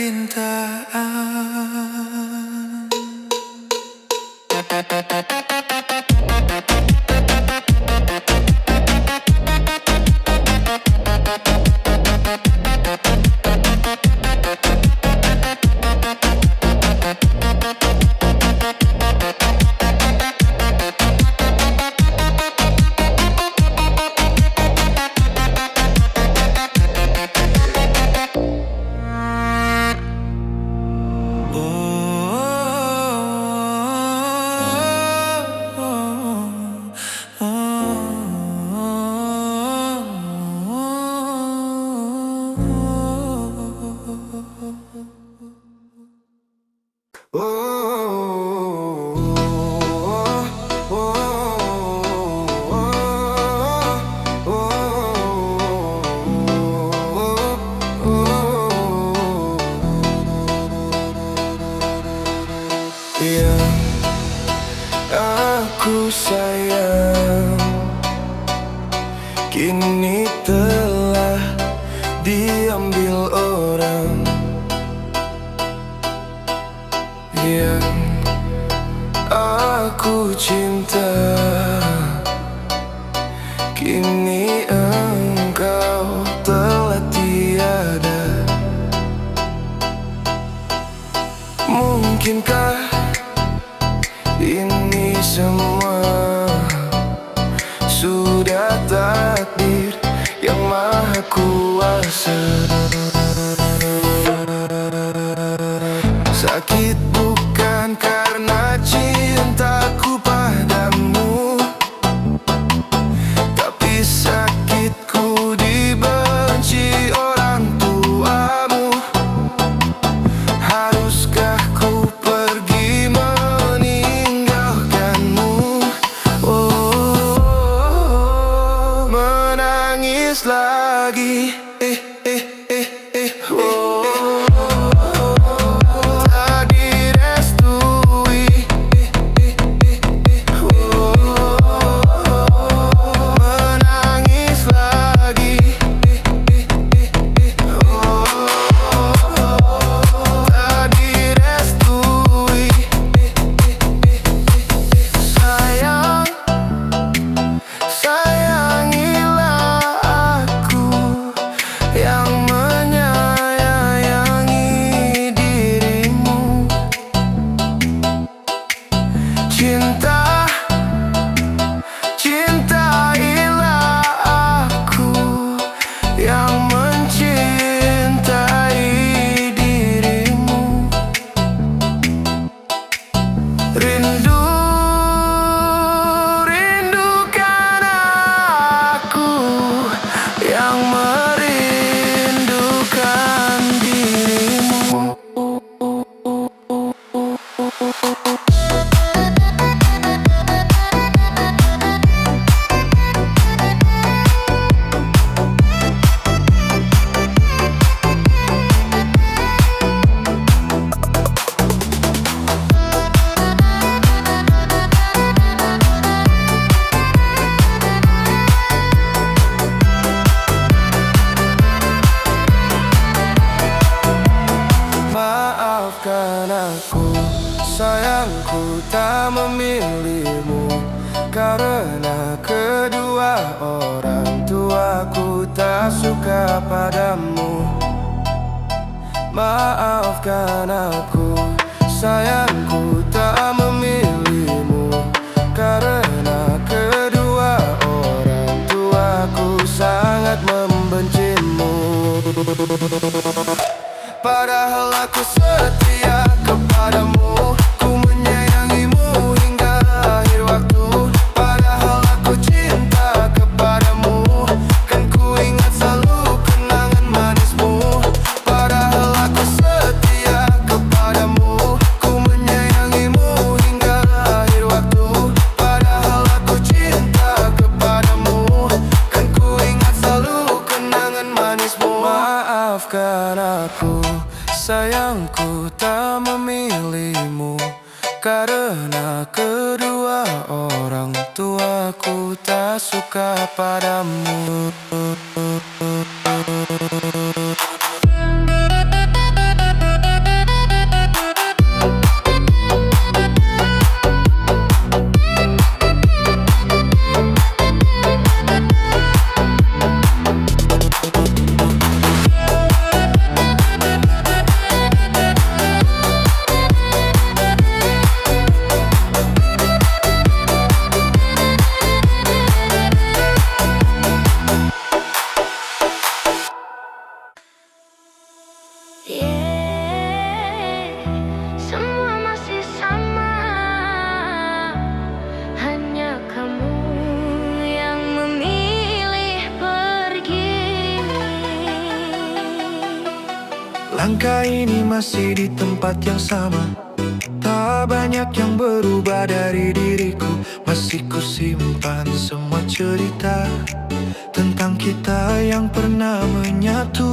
aku sayang kini telah diambil orang yang aku cinta. Kini engkau telah tiada. Mungkinkah ini semua sudah takdir yang maha kuasa? Sakit bukan karena cintaku padamu, tapi sakitku dibenci orang tuamu. Haruskah ku pergi meninggalkanmu? Oh, menangis lagi. Oh. Cintailah aku yang mencintai dirimu. Rindukan aku yang merindukan dirimu. Maafkan aku, sayangku tak memilihmu, karena kedua orang tuaku tak suka padamu. Maafkan aku, sayangku tak memilihmu, karena kedua orang tuaku sangat membencimu. Padahal aku setia kepadamu, ku menyayangimu hingga akhir waktu. Padahal aku cinta kepadamu, kan ku ingat selalu kenangan manismu. Padahal aku setia kepadamu, ku menyayangimu hingga akhir waktu. Padahal aku cinta kepadamu, kan ku ingat selalu kenangan manismu. Maafkan aku, sayangku tak memilihmu, karena kedua orang tuaku tak suka padamu. Semua masih sama, hanya kamu yang memilih pergi. Langkah ini masih di tempat yang sama, tak banyak yang berubah dari diriku. Masih ku simpan semua cerita tentang kita yang pernah menyatu.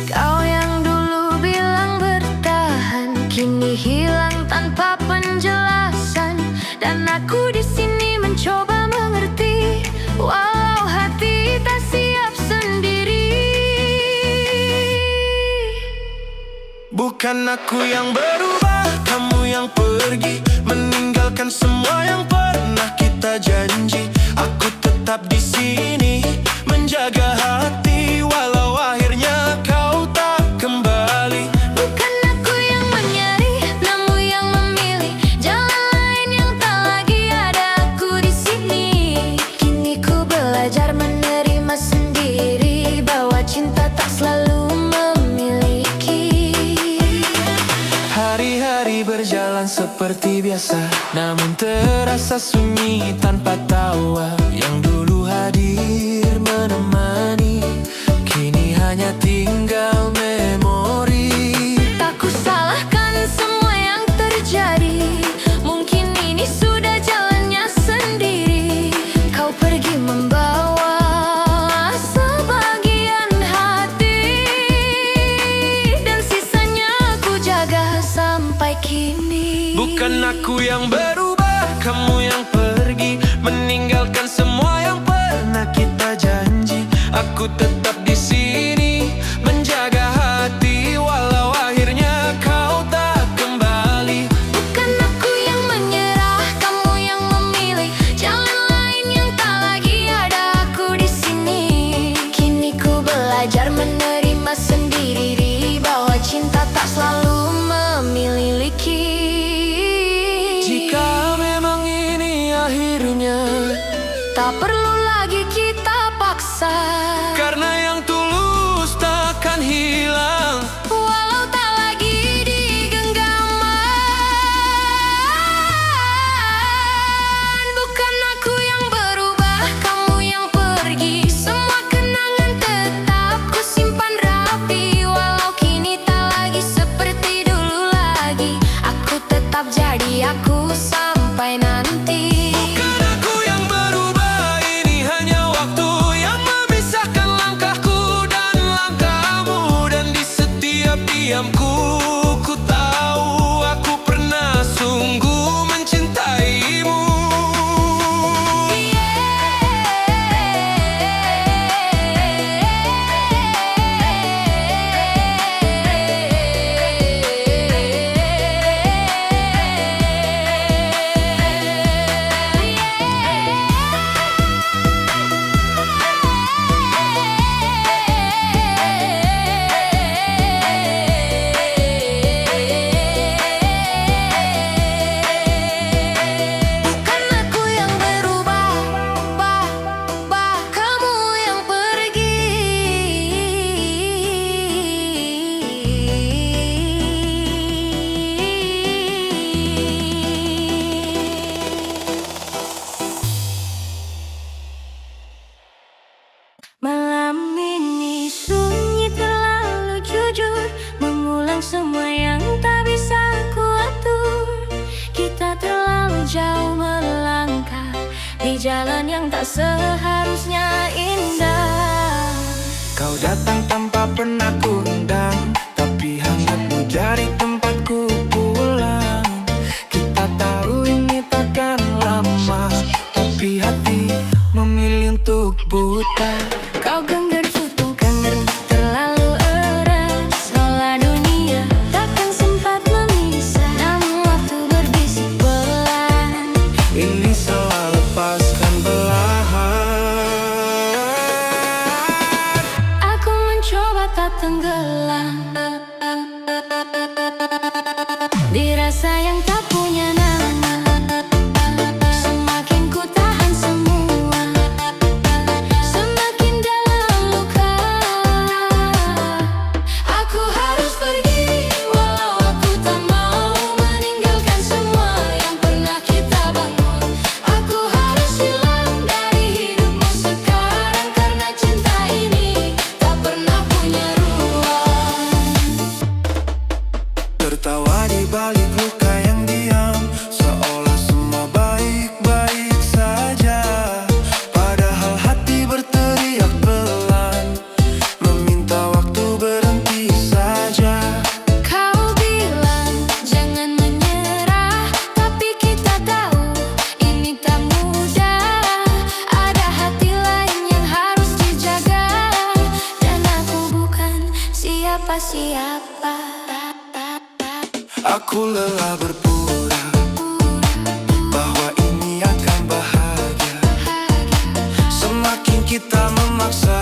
Kau yang dulu bilang bertahan, kini hilang tanpa penjelasan. Dan Bukan aku yang berubah, kamu yang pergi, meninggalkan semua yang pernah kita janji. Aku tetap di sini, menjaga hati, walau akhirnya kau tak kembali. Bukan aku yang menyerih, namun yang memilih jalan lain yang tak lagi ada aku di sini. Kini ku belajar menerima sendiri bahwa cinta tak selalu memiliki. Hari-hari berjalan seperti biasa, namun terasa sunyi tanpa tawa. Yang dulu hadir menemani, kini hanya tinggal memori. Tak ku salahkan semua yang terjadi, mungkin ini sudah jalannya sendiri. Kau pergi membawa sebagian hati, dan sisanya ku jaga sampai kini. Bukan aku yang berubah, kamu yang pergi, meninggalkan semua yang pernah kita janji. Aku tetap di sini, menjaga hati, walau akhirnya kau tak kembali. Bukan aku yang menyerah, kamu yang memilih jalan lain yang tak lagi ada aku di sini. Kini ku belajar menerima sendiri bahwa cinta tak selalu memiliki. Jika memang ini akhirnya, Tak perlu lagi kita paksa, karena yang tulus takkan hilang. walau tak lagi digenggaman. Bukan aku yang berubah, kamu yang pergi, semua kenangan tetap ku simpan rapi. Walau kini tak lagi seperti dulu lagi, aku tetap jadi aku sampai nanti. Bukan aku yang berubah, ini hanya waktu yang memisahkan langkahku dan langkahmu. Dan di setiap diamku, ku tahu aku pernah sungguh mencintaimu. Bukan aku yang berubah, kamu yang pergi. Malam ini sunyi terlalu jujur, mengulang semua yang tak bisa ku atur. Kita terlalu jauh melangkah di jalan yang tak seharusnya indah. Kau datang tanpa pernah ku undang, tapi hangatmu jadi tempatku pulang. Kita tahu ini takkan lama, tapi hati memilih untuk buta. Kau genggam terlalu erat, seolah dunia takkan sempat memisah. Namun waktu berbisik pelan, Ini salah, lepaskan belahan. aku mencoba tak tenggelam. Aku lelah berpura bahwa ini akan bahagia. Semakin kita memaksa,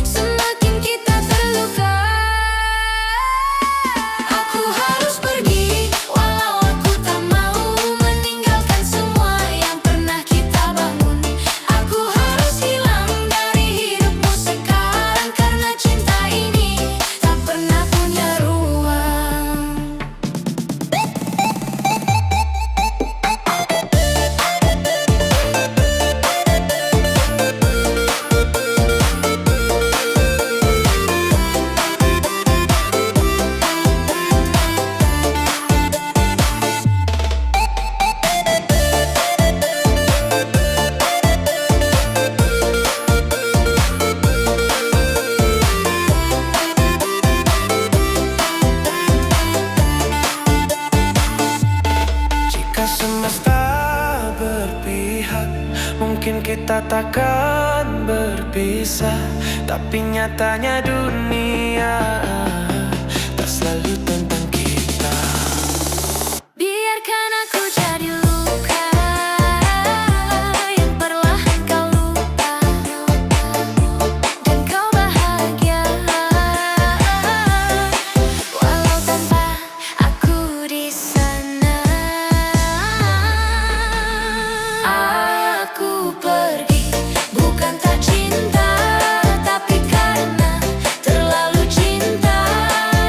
semakin kita terluka. Aku harus pergi, walau aku tak mau meninggalkan semua yang pernah kita bangun. Aku harus hilang dari hidupmu sekarang, karena cinta ini tak pernah punya ruang. jika semesta berpihak, mungkin kita takkan berpisah. Tapi nyatanya dunia tak selalu tentang kita. Biarkan aku jadi luka yang perlahan kau lupa, dan kau bahagia walau tanpa aku di sana. Aku pergi bukan tak cinta, tapi karena terlalu cinta,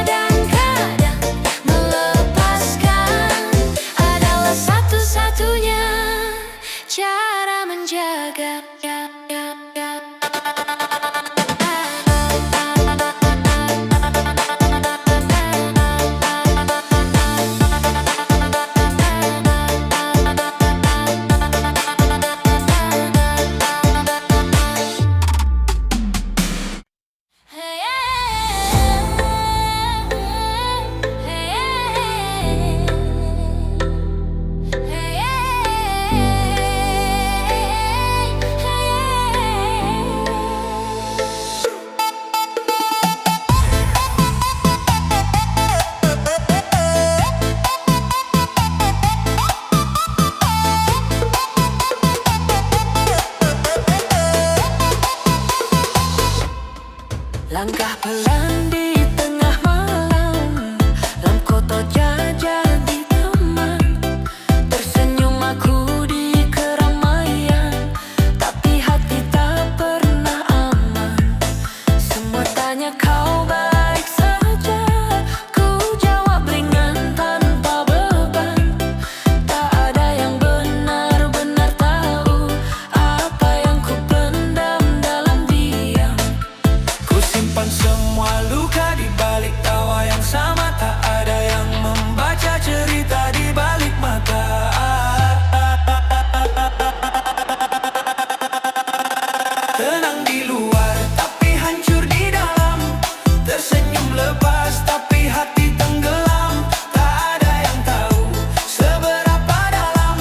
dan kadang melepaskan adalah satu-satunya cara menjaga. Langkah pelan di tengah malam, lam kotor jadi teman. Tersenyum aku di keramaian, tapi hati tak pernah aman. Semua tanya kau baik saja, ku jawab ringan tanpa beban. Tak ada yang benar-benar tahu apa yang ku pendam dalam diam. Ku simpan semua luka di balik tawa yang sama. Tak ada yang membaca cerita di balik mata. Tenang di luar tapi hancur di dalam, tersenyum lepas tapi hati tenggelam. Tak ada yang tahu seberapa dalam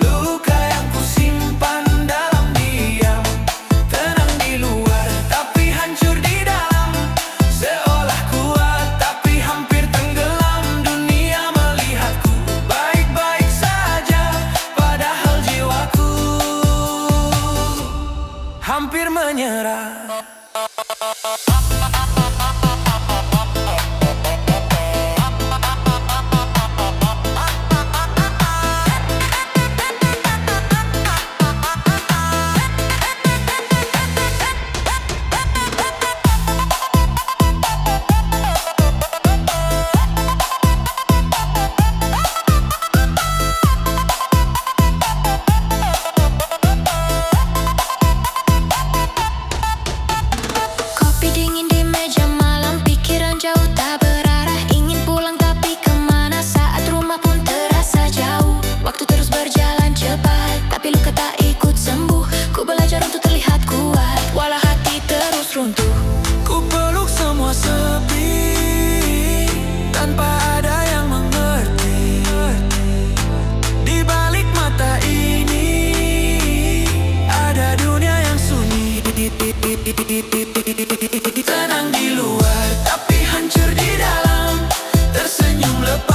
luka yang ku simpan dalam diam. Tenang di luar tapi hancur di dalam, seolah kuat tapi hampir tenggelam. Dunia melihatku baik-baik saja, padahal jiwaku hampir menyerah. Kopi dingin di meja malam, pikiran jauh tak berarah. Ingin pulang tapi kemana, saat rumah pun terasa jauh. Waktu terus berjalan cepat, tapi luka tak ikut sembuh. Ku belajar untuk terlihat kuat, walau hati terus runtuh. Ku peluk semua sepi, tanpa ada yang mengerti. Di balik mata ini ada dunia yang sunyi. Tenang di luar tapi hancur di dalam, tersenyum lepas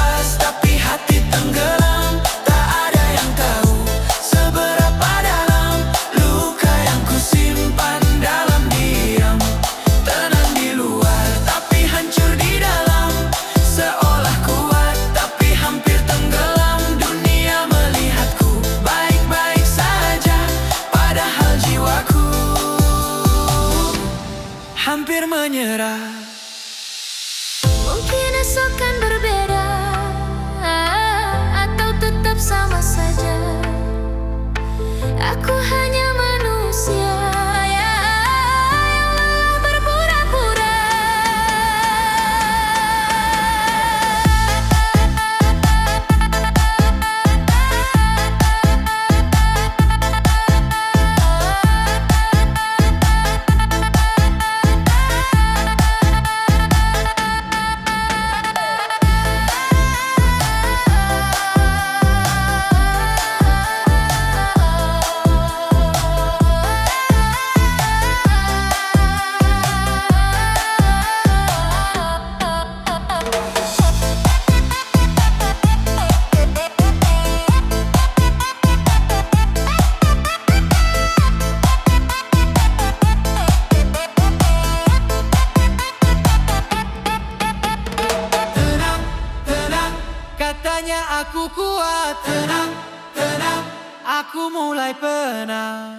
Aku kuat, tenang, tenang. Aku mulai penat.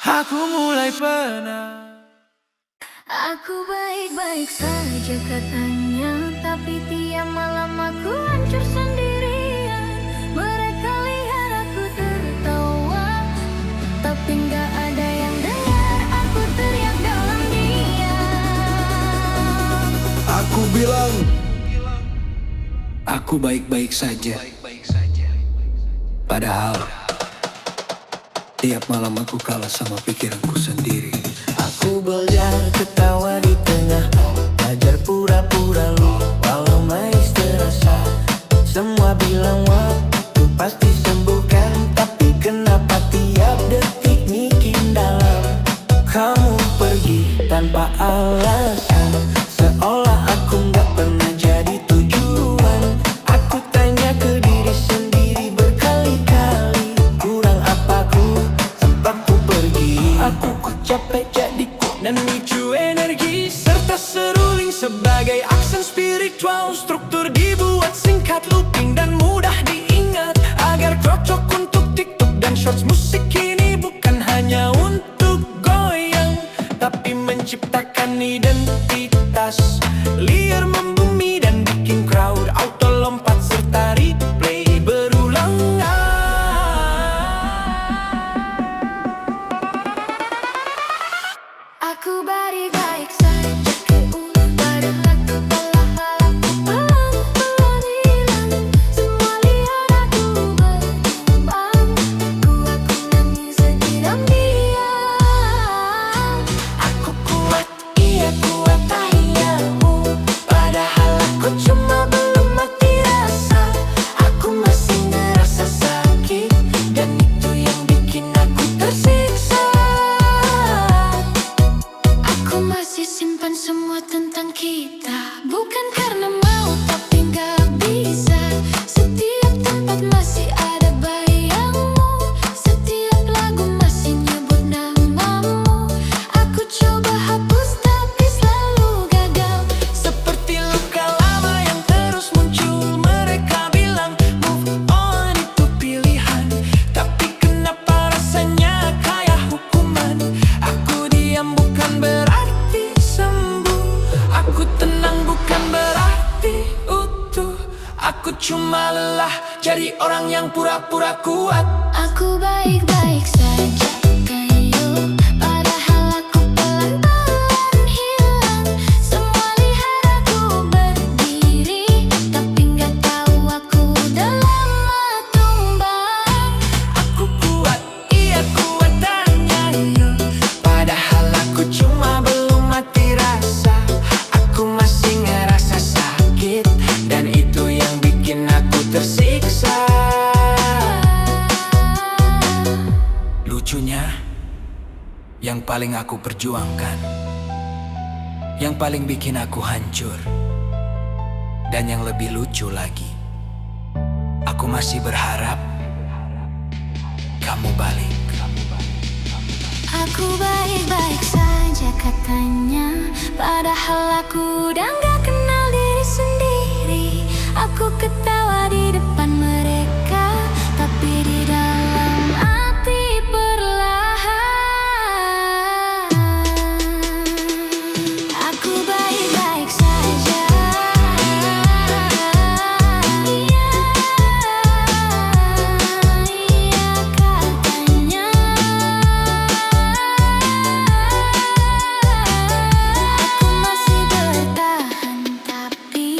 Aku mulai penat. Aku baik-baik saja katanya, tapi tiap malam aku hancur sendirian. Mereka lihat aku tertawa, tapi nggak ada yang dengar aku teriak dalam diam. Aku bilang, aku baik-baik saja. Padahal tiap malam aku kalah sama pikiranku sendiri. Aku belajar ketawa di tengah, belajar pura-pura lupa walau manis terasa. Semua bilang waktu pasti sembuhkan, tapi kenapa tiap detik makin dalam? Kamu pergi tanpa alasan, seolah aku nggak pernah jadi tujuan. Aku tanya ke diri sendiri berkali-kali, kurang apaku sebab ku pergi. Aku capek jadi kuat dan micu energi, serta seruling sebagai aksen spiritual. Struktur dibuat singkat, looping dan mudah diingat, agar cocok untuk TikTok dan shorts. Musik ini bukan hanya untuk goyang, tapi menciptakan identitas. Liar membumi dan bikin crowd auto lompat serta replay berulang. Aku baik-baik saja, padahal aku pelan-pelan hilang. Semua lihat aku berkembang, aku nangis sediam diam. Aku kuat, iya kuat tahiyamu, padahal aku cuma belum mati rasa. Aku masih ngerasa sakit, dan itu yang bikin aku tersiksa. Aku masih simpan semua tentang kita, bukan karena mau tapi nggak bisa. Setiap tempat masih ada bayangmu, setiap lagu masih nyebut namamu. Aku coba hapus tapi selalu gagal. Seperti luka lama yang terus muncul. Mereka bilang move on itu pilihan, tapi kenapa rasanya kayak hukuman? Aku diam bukan berarti sembuh, aku tenang bukan berarti utuh. Aku cuma lelah jadi orang yang pura-pura kuat. Aku baik-baik saja kayu, padahal aku pelan-pelan hilang. Semua lihat aku berdiri, tapi nggak tahu aku udah lama tumbang. Aku kuat, iya kuat tanya yo, padahal aku cuma belum mati rasa. Aku masih ngerasa sakit, dan itu yang bikin aku tersiksa. Lucunya, yang paling aku perjuangkan, yang paling bikin aku hancur, dan yang lebih lucu lagi, aku masih berharap kamu balik. Aku baik-baik saja katanya, padahal aku udah nggak kenal diri sendiri. Aku ketawa di depan mereka, tapi di dalam hati perlahan. Aku baik-baik saja. Iya, iya katanya. Aku masih bertahan, tapi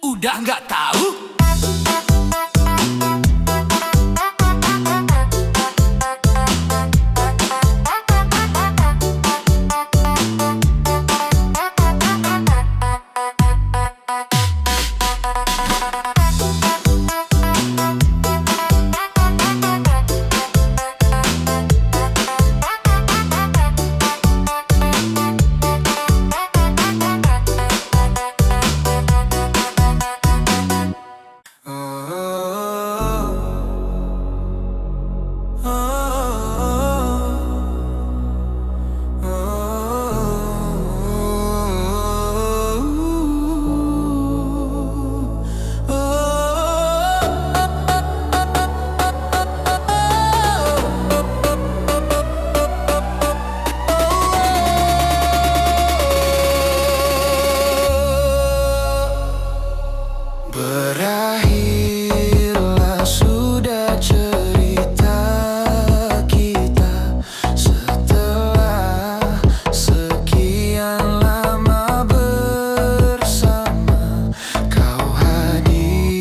Udah nggak tahu? Berakhirlah sudah cerita kita setelah sekian lama bersama. Kau hadirkan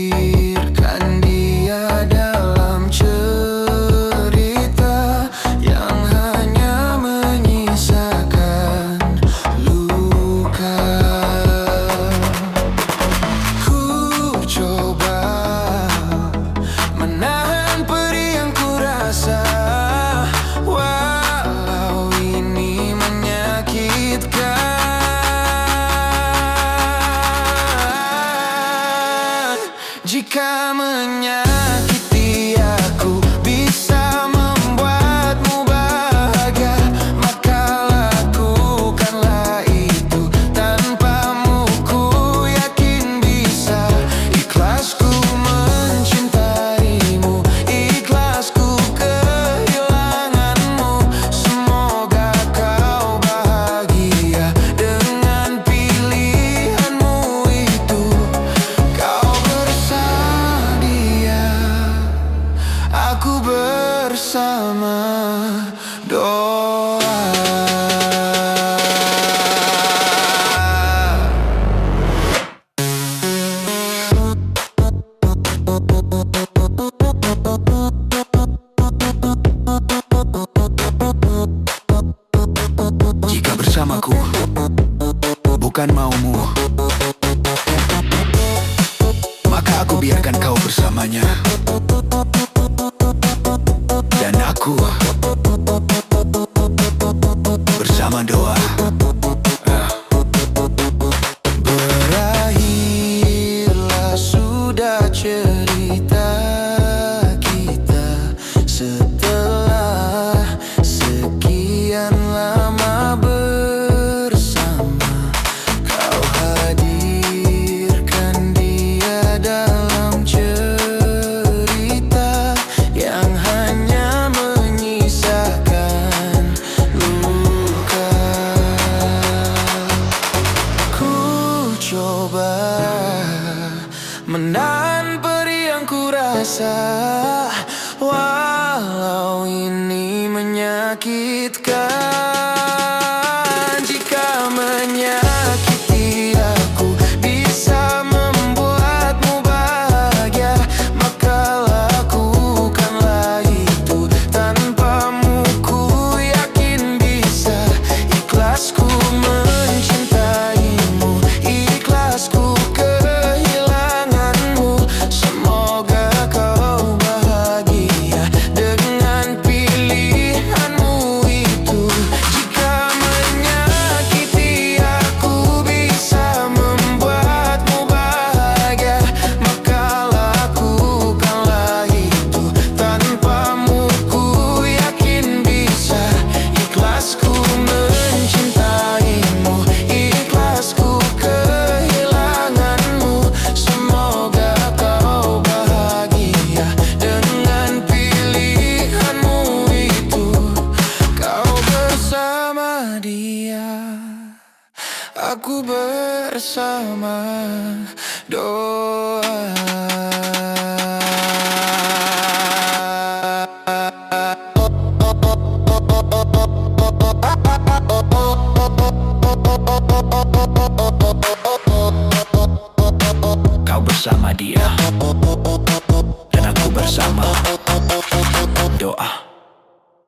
dia dalam cerita yang hanya menyisakan luka. Menahan perih yang kurasa, walau ini menyakitkan. Jika menyakiti aku bisa membuatmu bahagia, maka lakukanlah itu tanpamu. Ku yakin bisa. Ikhlasku mencintaimu, ikhlasku kehilanganmu. Semoga kau bahagia dengan pilihanmu itu. Kau bersama dia, aku bersama doa. Jika bersamaku bukan maumu, maka aku biarkan kau bersamanya. Dan aku bersama doa. Berakhirlah sudah cerita kita setelah sekian lama bersama. Kau hadirkan dia dalam cerita yang hanya menyisakan luka. Ku coba menahan perih yang kurasa, walau ini menyakitkan. Jika menyakiti aku bisa membuatmu bahagia, maka lakukanlah itu tanpamu. Ku yakin bisa. Ikhlasku mencintaimu, ikhlasku kehilanganmu. Semoga kau bahagia dengan pilihanmu itu. Jika menyakiti aku bisa membuatmu bahagia, maka lakukanlah itu tanpamu. Ku yakin bisa. Ikhlasku mencintaimu, ikhlasku kehilanganmu. Semoga kau bahagia dengan pilihanmu itu. Kau bersama dia, aku bersama doa.